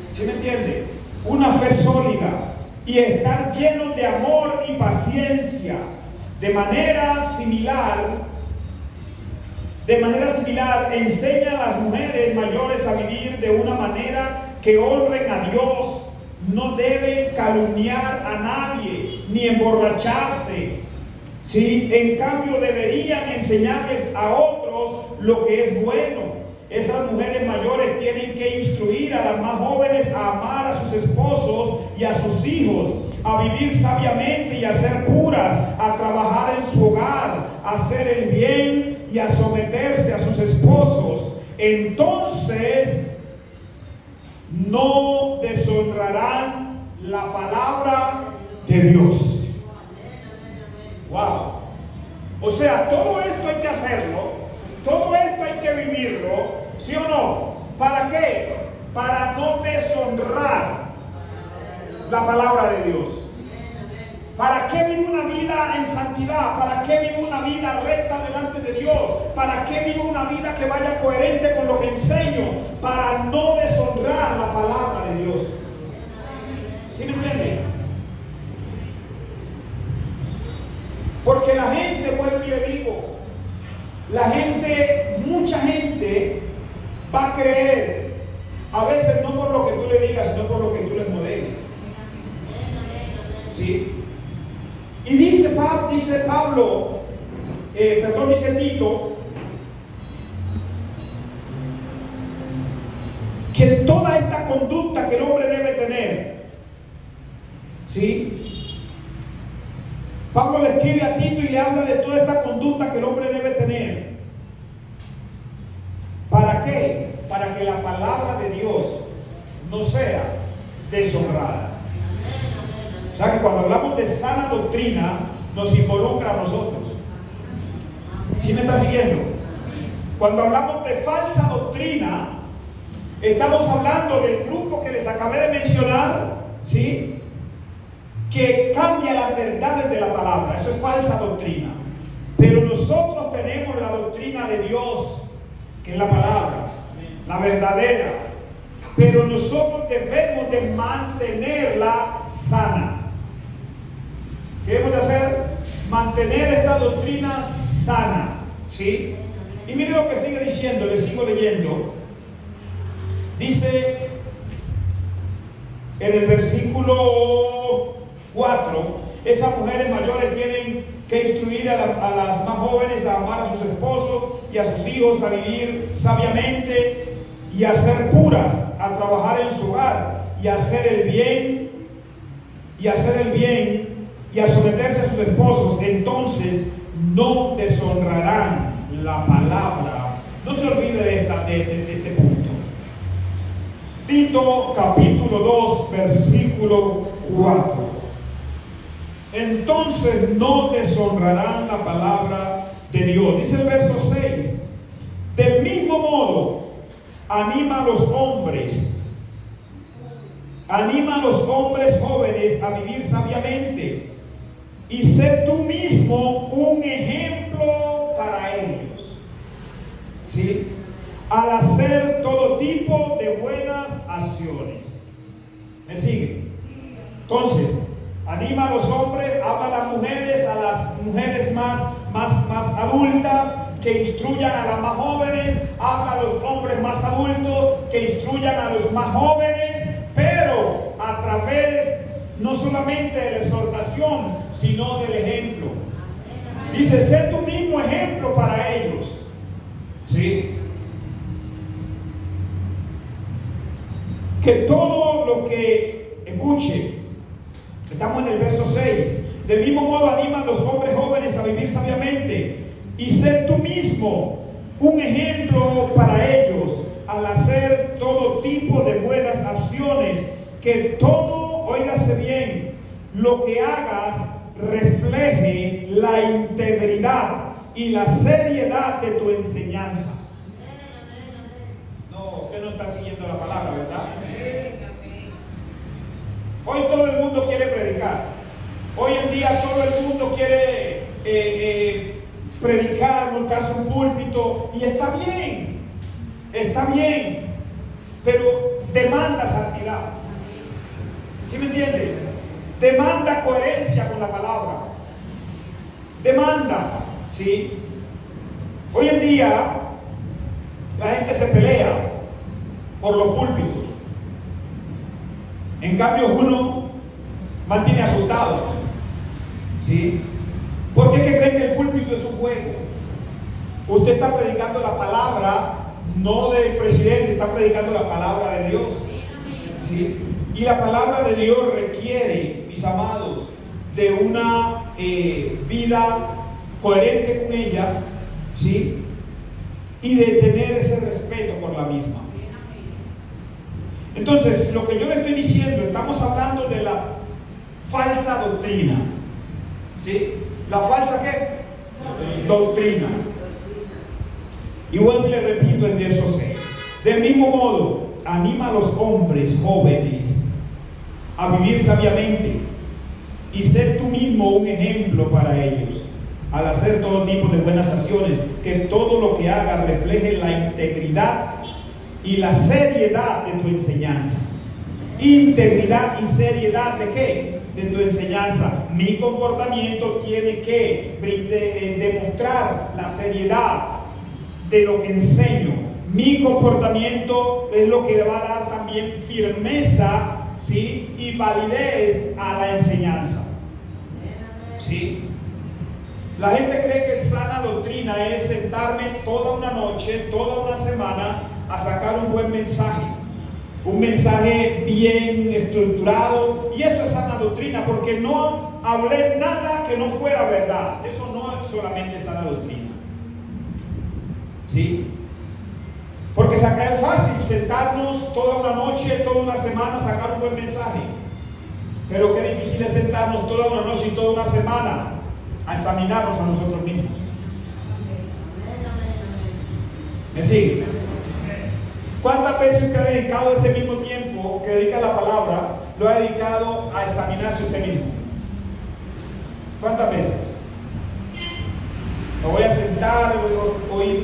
¿Sí me entiende? Una fe sólida y estar llenos de amor y paciencia. De manera similar, enseña a las mujeres mayores a vivir de una manera que honren a Dios. No deben calumniar a nadie ni emborracharse, ¿sí? En cambio, deberían enseñarles a otros lo que es bueno. Esas mujeres mayores tienen que instruir a las más jóvenes a amar a sus esposos y a sus hijos, a vivir sabiamente y a ser puras, a trabajar en su hogar, a hacer el bien y a someterse a sus esposos. Entonces no deshonrarán la palabra de Dios. Wow. O sea, todo esto hay que hacerlo, todo esto hay que vivirlo, ¿sí o no? ¿Para qué? Para no deshonrar la palabra de Dios. ¿Para qué vivo una vida en santidad? ¿Para qué vivo una vida recta delante de Dios? ¿Para qué vivo una vida que vaya coherente con lo que enseño? Para no deshonrar la palabra de Dios. ¿Sí me entienden? Porque la gente, vuelvo y le digo, mucha gente va a creer, a veces no por lo que tú le digas, sino por lo que tú les modeles. ¿Sí? Y dice Tito, que toda esta conducta que el hombre debe tener, ¿sí? Pablo le escribe a Tito y le habla de toda esta conducta que el hombre debe tener. ¿Para qué? Para que la palabra de Dios no sea deshonrada. O sea que cuando hablamos de sana doctrina, nos involucra a nosotros. ¿Sí me está siguiendo? Cuando hablamos de falsa doctrina, Estamos hablando del grupo que les acabé de mencionar, ¿sí? Que cambia las verdades de la palabra. Eso es falsa doctrina. Pero nosotros tenemos la doctrina de Dios, que es la palabra, la verdadera. Pero nosotros debemos de mantenerla sana. ¿Qué debemos de hacer? Mantener esta doctrina sana, ¿sí? Y mire lo que sigue diciendo, le sigo leyendo. Dice en el versículo 4, esas mujeres mayores tienen que instruir a las más jóvenes a amar a sus esposos y a sus hijos, a vivir sabiamente y a ser puras, a trabajar en su hogar y a hacer el bien, y a someterse a sus esposos. Entonces no deshonrarán la palabra. No se olvide de este punto. Tito capítulo 2 versículo 4. Entonces no deshonrarán la palabra de Dios. Dice el verso 6. Del mismo modo, anima a los hombres jóvenes a vivir sabiamente y sé tú mismo un ejemplo para ellos, ¿sí? Al hacer todo tipo de buenas acciones. ¿Me sigue? Entonces, anima a los hombres, ama a las mujeres más adultas, que instruyan a las más jóvenes, ama a los hombres más adultos, que instruyan a los más jóvenes, pero a través no solamente de la exhortación, sino del ejemplo. Dice, sé tú mismo ejemplo para ellos, ¿sí? Que todo lo que escuche, estamos en el verso 6, del mismo modo anima a los hombres jóvenes a vivir sabiamente y ser tú mismo un ejemplo para ellos al hacer todo tipo de buenas acciones, que todo, óigase bien, lo que hagas refleje la integridad y la seriedad de tu enseñanza. No, usted no está siguiendo la palabra, ¿verdad? Hoy todo el mundo quiere predicar. Hoy en día todo el mundo quiere predicar, montarse un púlpito, y está bien, pero demanda santidad. ¿Sí me entiende? Demanda coherencia con la palabra. Demanda, ¿sí? Hoy en día la gente se pelea por los púlpitos. En cambio uno mantiene asustado, ¿sí? ¿Por qué creen que el púlpito es un juego? Usted está predicando la palabra, no del presidente, está predicando la palabra de Dios, ¿sí? Y la palabra de Dios requiere, mis amados, de una vida coherente con ella, ¿sí? Y de tener ese respeto por la misma. Entonces, lo que yo le estoy diciendo, estamos hablando de la falsa doctrina, ¿sí? ¿La falsa qué? Doctrina. Y vuelvo y le repito el verso 6. Del mismo modo, anima a los hombres jóvenes a vivir sabiamente y ser tú mismo un ejemplo para ellos al hacer todo tipo de buenas acciones, que todo lo que haga refleje la integridad y la seriedad de tu enseñanza. Integridad y seriedad ¿de qué? De tu enseñanza. Mi comportamiento tiene que demostrar la seriedad de lo que enseño. Mi comportamiento es lo que va a dar también firmeza, ¿sí? Y validez a la enseñanza, ¿sí? La gente cree que sana doctrina es sentarme toda una noche, toda una semana a sacar un buen mensaje, un mensaje bien estructurado, y eso es sana doctrina, porque no hablé nada que no fuera verdad. Eso no es solamente sana doctrina, ¿sí? Porque es fácil sentarnos toda una noche, toda una semana a sacar un buen mensaje, pero qué difícil es sentarnos toda una noche y toda una semana a examinarnos a nosotros mismos. ¿Me sigue? ¿Cuántas veces usted ha dedicado ese mismo tiempo que dedica a la palabra, lo ha dedicado a examinarse usted mismo? ¿Cuántas veces? Me voy a sentar, hoy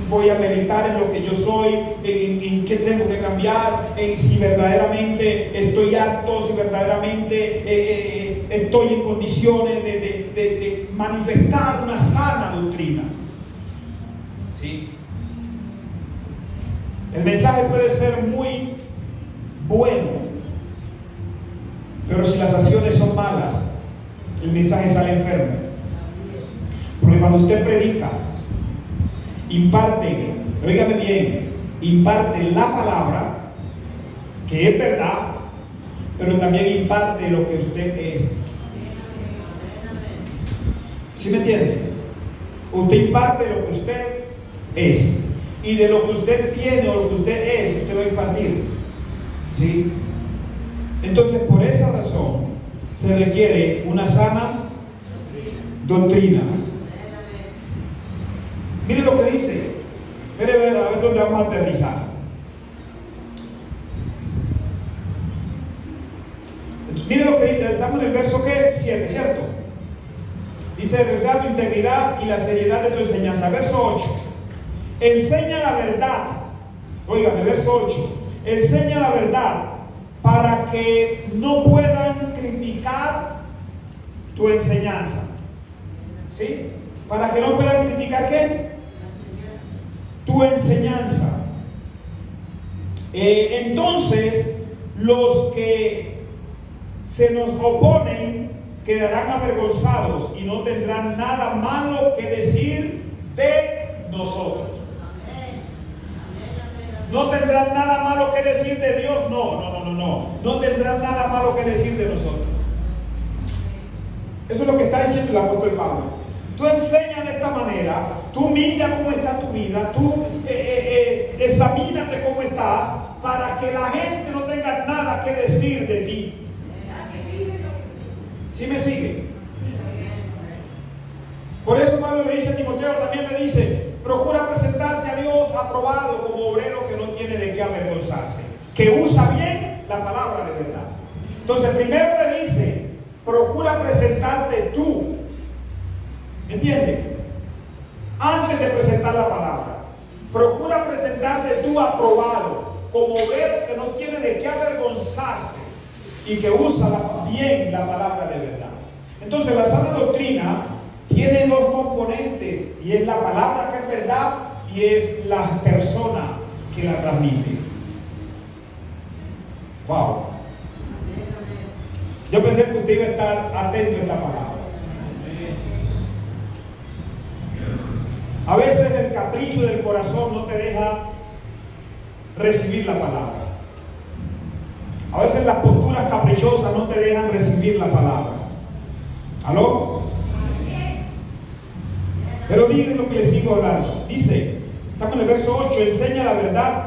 voy a meditar en lo que yo soy, en qué tengo que cambiar, en si verdaderamente estoy apto, si verdaderamente estoy en condiciones de manifestar una sana doctrina. ¿Sí? El mensaje puede ser muy bueno, pero si las acciones son malas, el mensaje sale enfermo. Porque cuando usted predica, imparte, óigame bien, imparte la palabra, que es verdad, pero también imparte lo que usted es. ¿Sí me entiende? Usted imparte lo que usted es. Y de lo que usted tiene o lo que usted es, usted va a impartir. ¿Sí? Entonces, por esa razón, se requiere una sana doctrina. Mire lo que dice. Mire a ver dónde vamos a aterrizar. Mire lo que dice. Estamos en el verso 7, ¿cierto? Dice: refleja tu integridad y la seriedad de tu enseñanza. Verso 8. Enseña la verdad. Óigame, verso 8. Enseña la verdad para que no puedan criticar tu enseñanza. ¿Sí? Para que no puedan criticar ¿qué? Tu enseñanza. Entonces, los que se nos oponen quedarán avergonzados y no tendrán nada malo que decir de nosotros. No tendrán nada malo que decir de Dios. No tendrán nada malo que decir de nosotros. Eso es lo que está diciendo el apóstol Pablo. Tú enseñas de esta manera, tú mira cómo está tu vida, tú examínate cómo estás, para que la gente no tenga nada que decir de ti. ¿Sí me sigue? Por eso Pablo le dice a Timoteo, también le dice: procura presentarte a Dios aprobado como obrero que no tiene de qué avergonzarse, que usa bien la palabra de verdad. Entonces primero le dice: procura presentarte tú, ¿entiendes? Antes de presentar la palabra, procura presentarte tú aprobado como obrero que no tiene de qué avergonzarse y que usa bien la palabra de verdad. Entonces la sana doctrina tiene dos componentes, y es la palabra que es verdad y es la persona que la transmite. Wow. Yo pensé que usted iba a estar atento a esta palabra. A veces el capricho del corazón no te deja recibir la palabra. A veces las posturas caprichosas no te dejan recibir la palabra. ¿Aló? Pero miren lo que les sigo hablando. Dice, estamos en el verso 8: enseña la verdad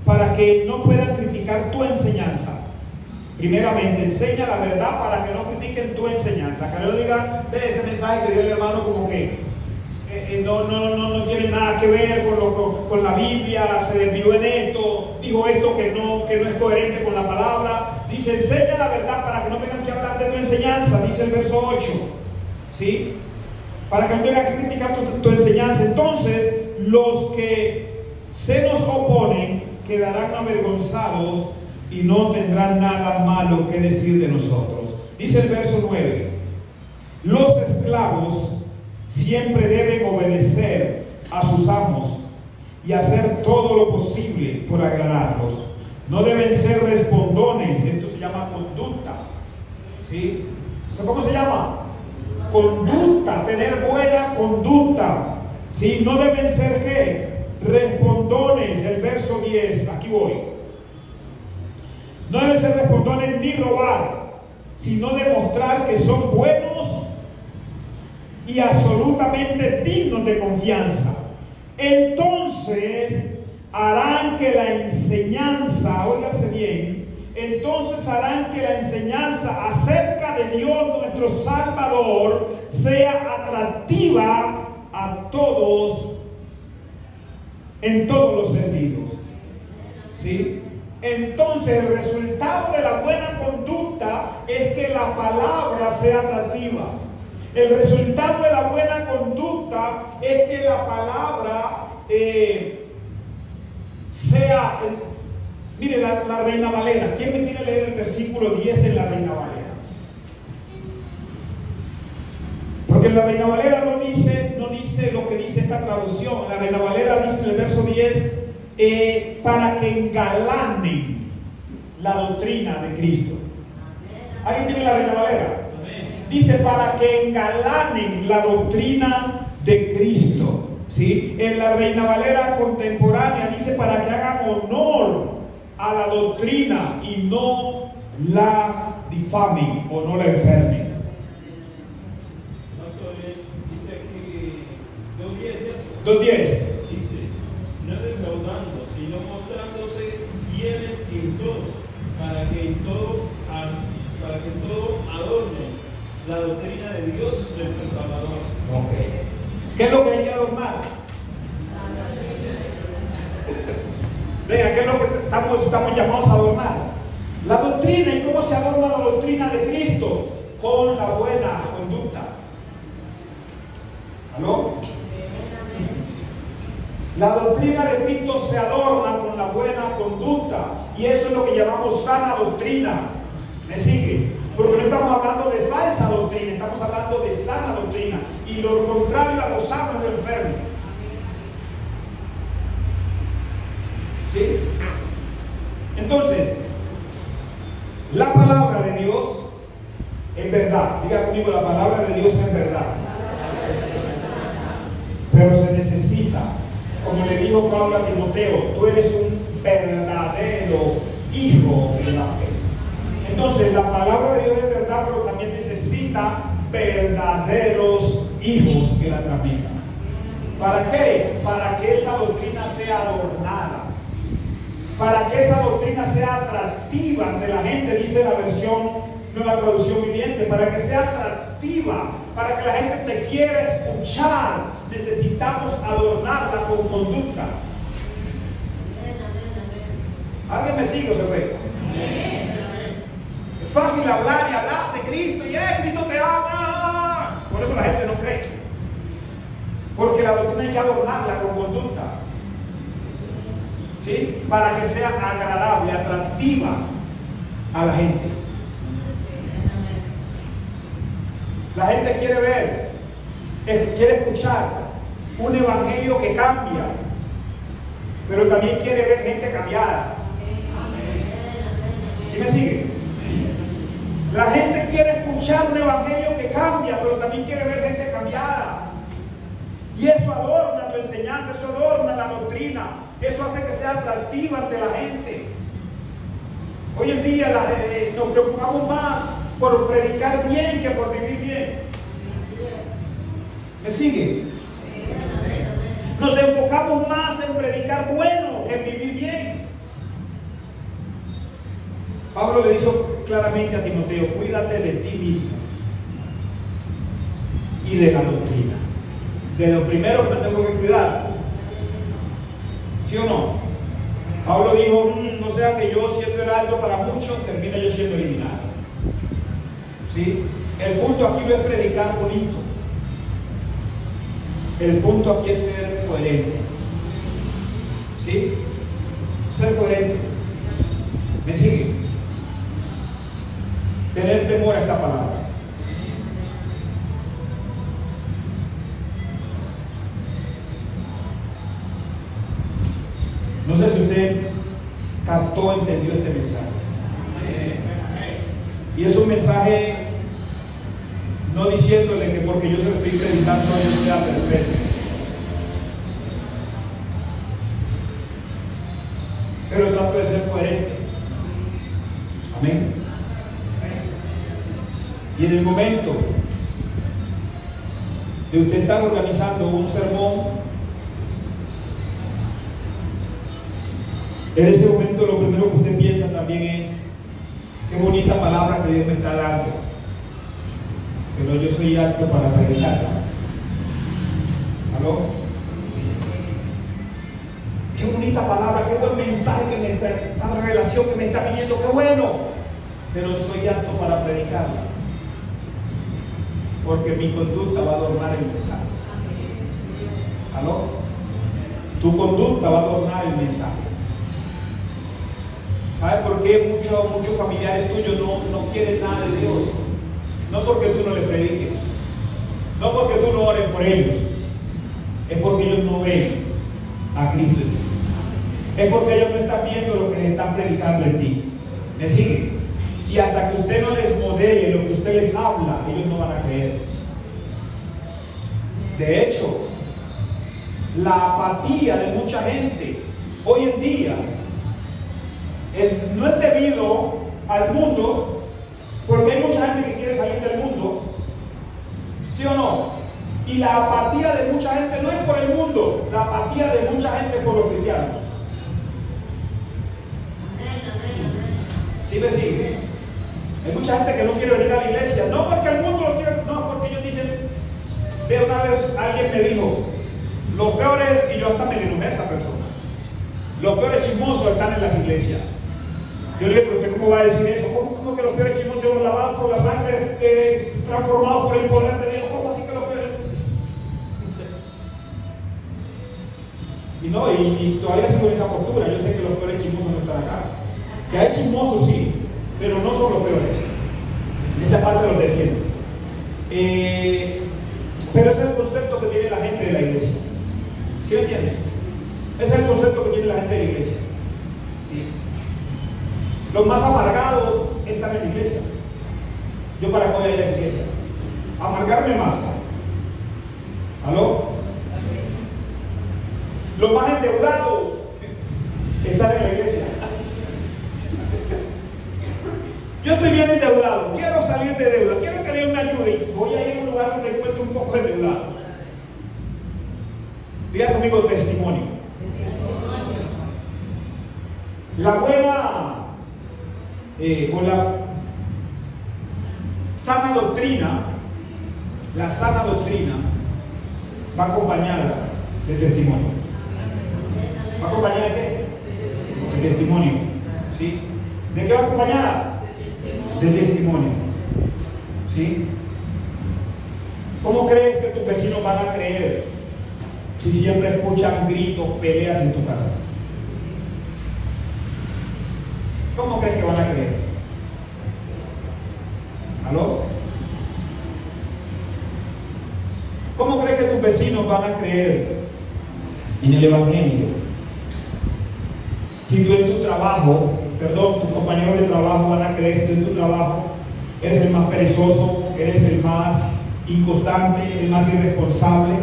para que no puedan criticar tu enseñanza. Primeramente, enseña la verdad para que no critiquen tu enseñanza. Que no digan: ve, ese mensaje que dio el hermano como que no tiene nada que ver con la Biblia, se desvió en esto, dijo esto que no es coherente con la palabra. Dice: enseña la verdad para que no tengan que hablar de tu enseñanza, dice el verso 8. ¿Sí? Para que no tengan que criticar tu enseñanza. Entonces, los que se nos oponen quedarán avergonzados y no tendrán nada malo que decir de nosotros. Dice el verso 9: los esclavos siempre deben obedecer a sus amos y hacer todo lo posible por agradarlos. No deben ser respondones. Esto se llama conducta. ¿Sí? ¿Cómo se llama? Conducta, tener buena conducta. ¿Sí? No deben ser ¿qué? Respondones. El verso 10, aquí voy. No deben ser respondones ni robar, sino demostrar que son buenos y absolutamente dignos de confianza. Entonces harán que la enseñanza, óigase bien, entonces harán que la enseñanza acerca de Dios nuestro Salvador sea atractiva a todos, en todos los sentidos. ¿Sí? Entonces el resultado de la buena conducta es que la palabra sea atractiva. El resultado de la buena conducta es que la palabra sea... Mire, la Reina Valera. ¿Quién me quiere leer el versículo 10 en la Reina Valera? Porque en la Reina Valera no dice lo que dice esta traducción. La Reina Valera dice en el verso 10, para que engalanen la doctrina de Cristo. ¿Alguien tiene la Reina Valera? Dice para que engalanen la doctrina de Cristo. ¿Sí? En la Reina Valera contemporánea dice para que hagan honor a la doctrina y no la difamen o no la enfermen. Dice aquí 2.10. dice, no defraudando, sino mostrándose fieles en todo, para que en todo adornen la doctrina de Dios nuestro Salvador. Ok. ¿Qué es lo que hay que adornar? Venga, ¿qué es lo que estamos llamados a adornar? La doctrina. ¿Y cómo se adorna la doctrina de Cristo? Con la buena conducta. ¿Aló? La doctrina de Cristo se adorna con la buena conducta. Y eso es lo que llamamos sana doctrina. ¿Me sigue? Porque no estamos hablando de falsa doctrina, estamos hablando de sana doctrina. Y lo contrario a lo sano es lo enfermo. ¿Sí? Entonces, la palabra de Dios es verdad. Diga conmigo, la palabra de Dios es verdad. Pero se necesita, como le dijo Pablo a Timoteo, tú eres un verdadero hijo de la fe. Entonces, la palabra de Dios es verdad, pero también necesita verdaderos hijos que la transmitan. ¿Para qué? Para que esa doctrina sea adornada. Para que esa doctrina sea atractiva ante la gente, dice la versión Nueva Traducción Viviente, para que sea atractiva, para que la gente te quiera escuchar, necesitamos adornarla con conducta. ¿Alguien me sigue o se ve? Es fácil hablar y hablar de Cristo y Cristo te ama. Por eso la gente no cree. Porque la doctrina hay que adornarla con conducta. ¿Sí? Para que sea agradable, atractiva a la gente. La gente quiere ver, quiere escuchar un evangelio que cambia, pero también quiere ver gente cambiada. ¿Sí me sigue? La gente quiere escuchar un evangelio que cambia, pero también quiere ver gente cambiada. Y eso adorna tu enseñanza, eso adorna la doctrina. Eso hace que sea atractiva ante la gente. Hoy en día nos preocupamos más por predicar bien que por vivir bien. ¿Me sigue? Nos enfocamos más en predicar bueno que en vivir bien. Pablo le dijo claramente a Timoteo, cuídate de ti mismo y de la doctrina. De lo primero que me tengo que cuidar. ¿Sí o no? Pablo dijo, no sea que yo siendo heraldo para muchos, termine yo siendo eliminado. ¿Sí? El punto aquí no es predicar bonito. El punto aquí es ser coherente. ¿Sí? Ser coherente. ¿Me sigue? Tener temor a esta palabra. No sé si usted captó, entendió este mensaje. Y es un mensaje no diciéndole que porque yo se lo estoy predicando yo sea perfecto. Pero trato de ser coherente. Amén. Y en el momento de usted estar organizando un sermón, en ese momento lo primero que usted piensa también es qué bonita palabra que Dios me está dando, pero yo soy apto para predicarla. ¿Aló? Qué qué bonita palabra, qué buen mensaje que me está, esta revelación que me está viniendo, qué bueno. Pero soy apto para predicarla. Porque mi conducta va a adornar el mensaje. ¿Aló? Tu conducta va a adornar el mensaje. ¿Sabes por qué muchos familiares tuyos no quieren nada de Dios? No porque tú no les prediques, no porque tú no ores por ellos, es porque ellos no ven a Cristo en ti. Es porque ellos no están viendo lo que les están predicando en ti. ¿Me sigue? Y hasta que usted no les modele lo que usted les habla, ellos no van a creer. De hecho, la apatía de mucha gente hoy en día no es debido al mundo, porque hay mucha gente que quiere salir del mundo, ¿sí o no? Y la apatía de mucha gente no es por el mundo, la apatía de mucha gente es por los cristianos. ¿Sí me sigue? Hay mucha gente que no quiere venir a la iglesia, no porque el mundo lo quiere, no, porque ellos dicen, de una vez alguien me dijo, los peores, y yo hasta me enojé a esa persona, los peores chismosos están en las iglesias. Yo le dije, pero usted cómo va a decir eso, ¿cómo que los peores chismosos son lavados por la sangre, transformados por el poder de Dios? ¿Cómo así que los peores? Y no, y todavía sigo en esa postura. Yo sé que los peores chismosos no están acá. Que hay chismosos sí, pero no son los peores. En esa parte los defiendo. Pero ese es el concepto que tiene la gente de la iglesia. ¿Sí me entienden? Ese es el concepto que tiene la gente de la iglesia. ¿Sí? Los más amargados están en la iglesia. ¿Yo para qué voy a ir a esa iglesia? Amargarme más. ¿Aló? Los más endeudados están en la iglesia. Yo estoy bien endeudado, quiero salir de deuda, quiero que Dios me ayude. Voy a ir a un lugar donde encuentre un poco endeudado. Diga conmigo testimonio. La buena o la sana doctrina, la sana doctrina va acompañada de testimonio. ¿Va acompañada de qué? De testimonio. ¿Sí? ¿De qué va acompañada? De testimonio. ¿Sí? ¿Cómo crees que tus vecinos van a creer si siempre escuchan gritos, peleas en tu casa? ¿Cómo crees que van a creer? ¿Aló? ¿Cómo crees que tus vecinos van a creer en el evangelio si tú en tu trabajo, tus compañeros de trabajo van a creer si tú en tu trabajo eres el más perezoso, eres el más inconstante, el más irresponsable?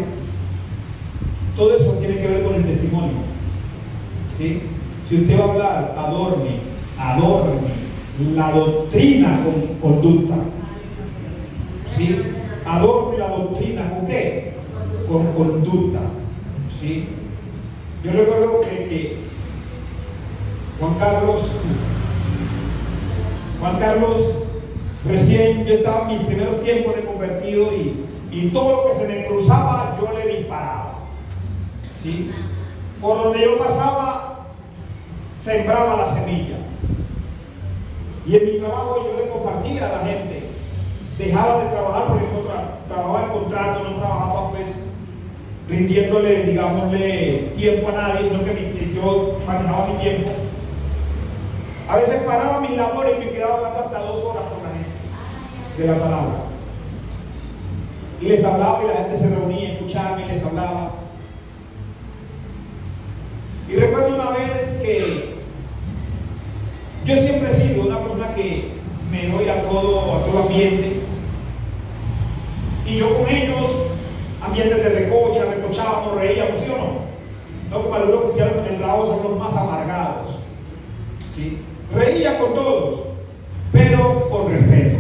Todo eso tiene que ver con el testimonio. ¿Sí? Si usted va a hablar, adorne la doctrina con conducta. ¿Sí? Adorne la doctrina ¿con qué? Con conducta. ¿Sí? Yo recuerdo que Juan Carlos, recién yo estaba en mis primeros tiempos de convertido y todo lo que se me cruzaba yo le disparaba. ¿Sí? Por donde yo pasaba, sembraba la semilla. Y en mi trabajo yo le compartía a la gente. Dejaba de trabajar porque trabajaba en contrato, no trabajaba pues rindiéndole, digámosle, tiempo a nadie, sino que yo manejaba mi tiempo. A veces paraba mis labores y me quedaba hablando hasta 2 horas con la gente de la palabra. Y les hablaba y la gente se reunía, escuchaba y les hablaba. Y recuerdo una vez que yo siempre he sido una persona que me doy a todo ambiente. Y yo con ellos, ambientes de recocha, recochábamos, reíamos, ¿sí o no? No como algunos cristianos que en el trabajo son los más amargados. ¿Sí? Reía con todos, pero con respeto.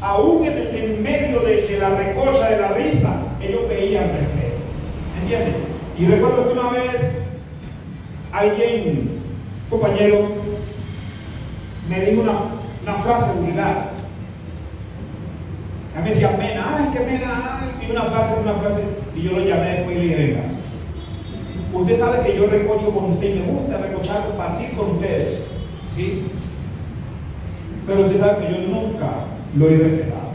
Aún en medio de la recocha, de la risa, ellos veían respeto. ¿Entienden? Y recuerdo que una vez alguien, compañero, me dijo una frase vulgar. A mí me decía, Mena, es que Mena, y una frase, y yo lo llamé después y le dije, venga, Usted sabe que yo recocho con usted y me gusta recochar, compartir con ustedes, ¿sí? Pero usted sabe que yo nunca lo he respetado,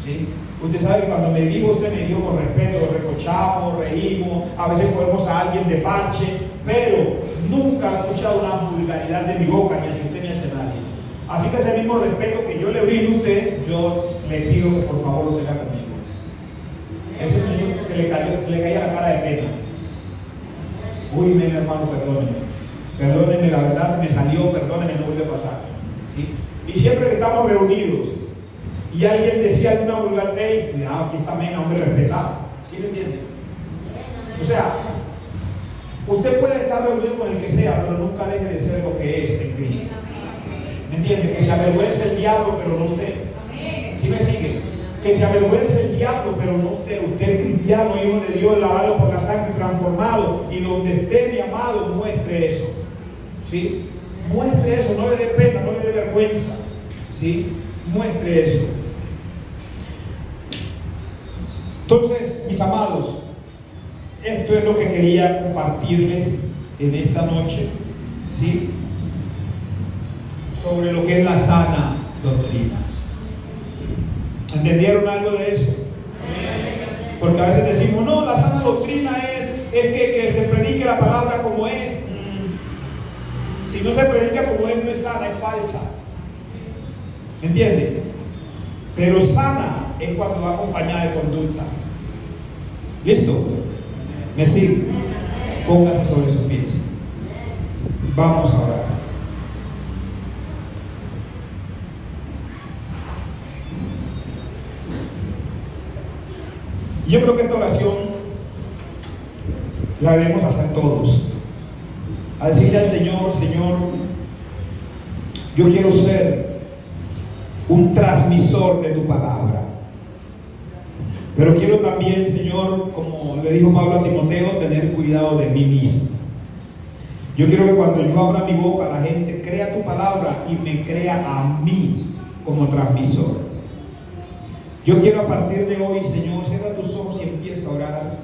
¿sí? Usted sabe que cuando me dijo, usted me dijo con respeto, recochamos, reímos, a veces cogemos a alguien de parche, pero nunca he escuchado una vulgaridad de mi boca, ni hacia usted ni hacia nadie. Así que ese mismo respeto que yo le brindo a usted, yo le pido que por favor lo tenga conmigo. Ese muchacho se le caía la cara de pena. Uy, men, hermano, perdónenme, la verdad se me salió, perdónenme, no vuelve a pasar, ¿sí? Y siempre que estamos reunidos y alguien decía alguna vulgar, cuidado, aquí está mena, hombre respetado, ¿sí me entiende? O sea, usted puede estar reunido con el que sea, pero nunca deje de ser lo que es en Cristo. ¿Me entiende? Que se avergüence el diablo, pero no usted. ¿Sí me sigue? Que se avergüence el diablo, pero no usted. Usted es cristiano, hijo de Dios, lavado por la sangre, transformado. Y donde esté mi amado, muestre eso. ¿Sí? Muestre eso, no le dé pena, no le dé vergüenza. ¿Sí? Muestre eso. Entonces, mis amados, esto es lo que quería compartirles en esta noche, ¿sí? Sobre lo que es la sana doctrina. ¿Entendieron algo de eso? Porque a veces decimos, no, la sana doctrina es que se predique la palabra como es. Si no se predica como es, no es sana, es falsa. ¿Me entiende? Pero sana es cuando va acompañada de conducta. ¿Listo? ¿Me sigue? Póngase sobre sus pies. Vamos a orar. Yo creo que esta oración la debemos hacer todos. A decirle al Señor, Señor, yo quiero ser un transmisor de tu palabra. Pero quiero también, Señor, como le dijo Pablo a Timoteo, tener cuidado de mí mismo. Yo quiero que cuando yo abra mi boca, la gente crea tu palabra y me crea a mí como transmisor. Yo quiero a partir de hoy, Señor, cierra tus ojos y empieza a orar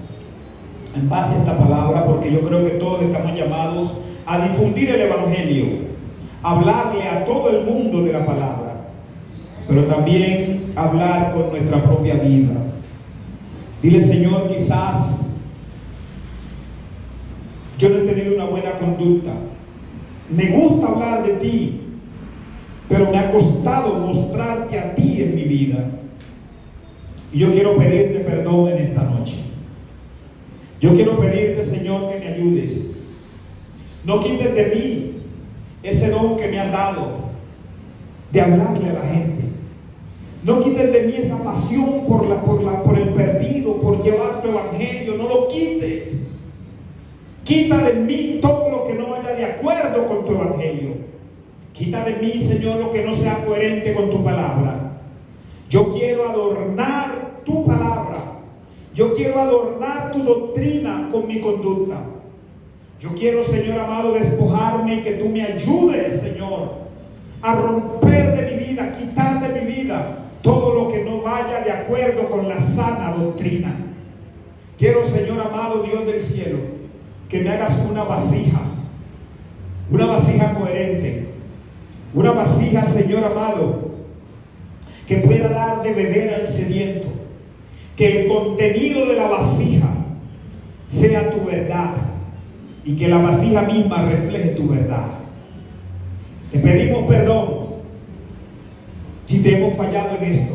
en base a esta palabra, porque yo creo que todos estamos llamados a difundir el Evangelio, a hablarle a todo el mundo de la palabra, pero también hablar con nuestra propia vida. Dile, Señor, quizás yo no he tenido una buena conducta. Me gusta hablar de ti, pero me ha costado mostrarte a ti en mi vida. Y yo quiero pedirte perdón en esta noche. Yo quiero pedirte, Señor, que me ayudes. No quites de mí ese don que me has dado de hablarle a la gente. No quites de mí esa pasión por el perdido, por llevar tu evangelio. No lo quites. Quita de mí todo lo que no vaya de acuerdo con tu evangelio. Quita de mí, Señor, lo que no sea coherente con tu palabra. Yo quiero adornar tu palabra. Yo quiero adornar tu doctrina con mi conducta. Yo quiero, Señor amado, despojarme y que tú me ayudes, Señor, a romper de mi vida, quitar de mi vida todo lo que no vaya de acuerdo con la sana doctrina. Quiero, Señor amado, Dios del cielo, que me hagas una vasija coherente, una vasija, Señor amado, que pueda dar de beber al sediento, que el contenido de la vasija sea tu verdad y que la vasija misma refleje tu verdad. Te pedimos perdón si te hemos fallado en esto.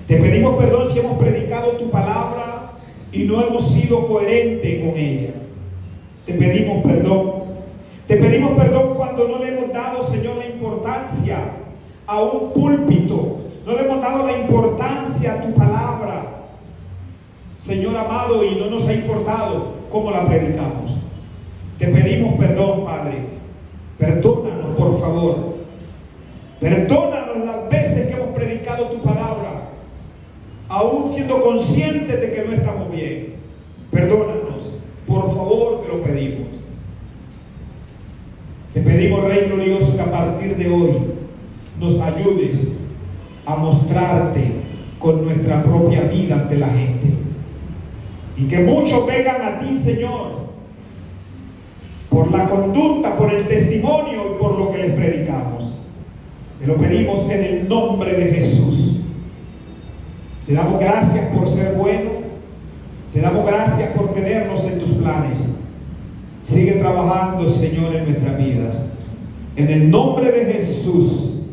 Te pedimos perdón si hemos predicado tu palabra y no hemos sido coherentes con ella. Te pedimos perdón. Te pedimos perdón cuando no le hemos dado, Señor, la importancia a un púlpito. No le hemos dado la importancia a tu palabra, Señor amado, y no nos ha importado cómo la predicamos. Te pedimos perdón, Padre. Perdónanos, por favor. Perdónanos las veces que hemos predicado tu palabra, aún siendo conscientes de que no estamos bien. Perdónanos, por favor, te lo pedimos. Te pedimos, Rey glorioso, que a partir de hoy nos ayudes a mostrarte con nuestra propia vida ante la gente. Y que muchos vengan a ti, Señor, por la conducta, por el testimonio y por lo que les predicamos. Te lo pedimos en el nombre de Jesús. Te damos gracias por ser bueno. Te damos gracias por tenernos en tus planes. Sigue trabajando, Señor, en nuestras vidas. En el nombre de Jesús.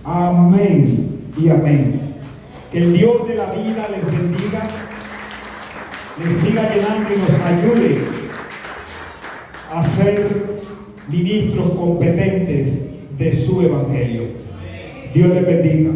Amén y amén. Que el Dios de la vida les bendiga, les siga llenando y nos ayude a ser ministros competentes de su evangelio. Dios les bendiga.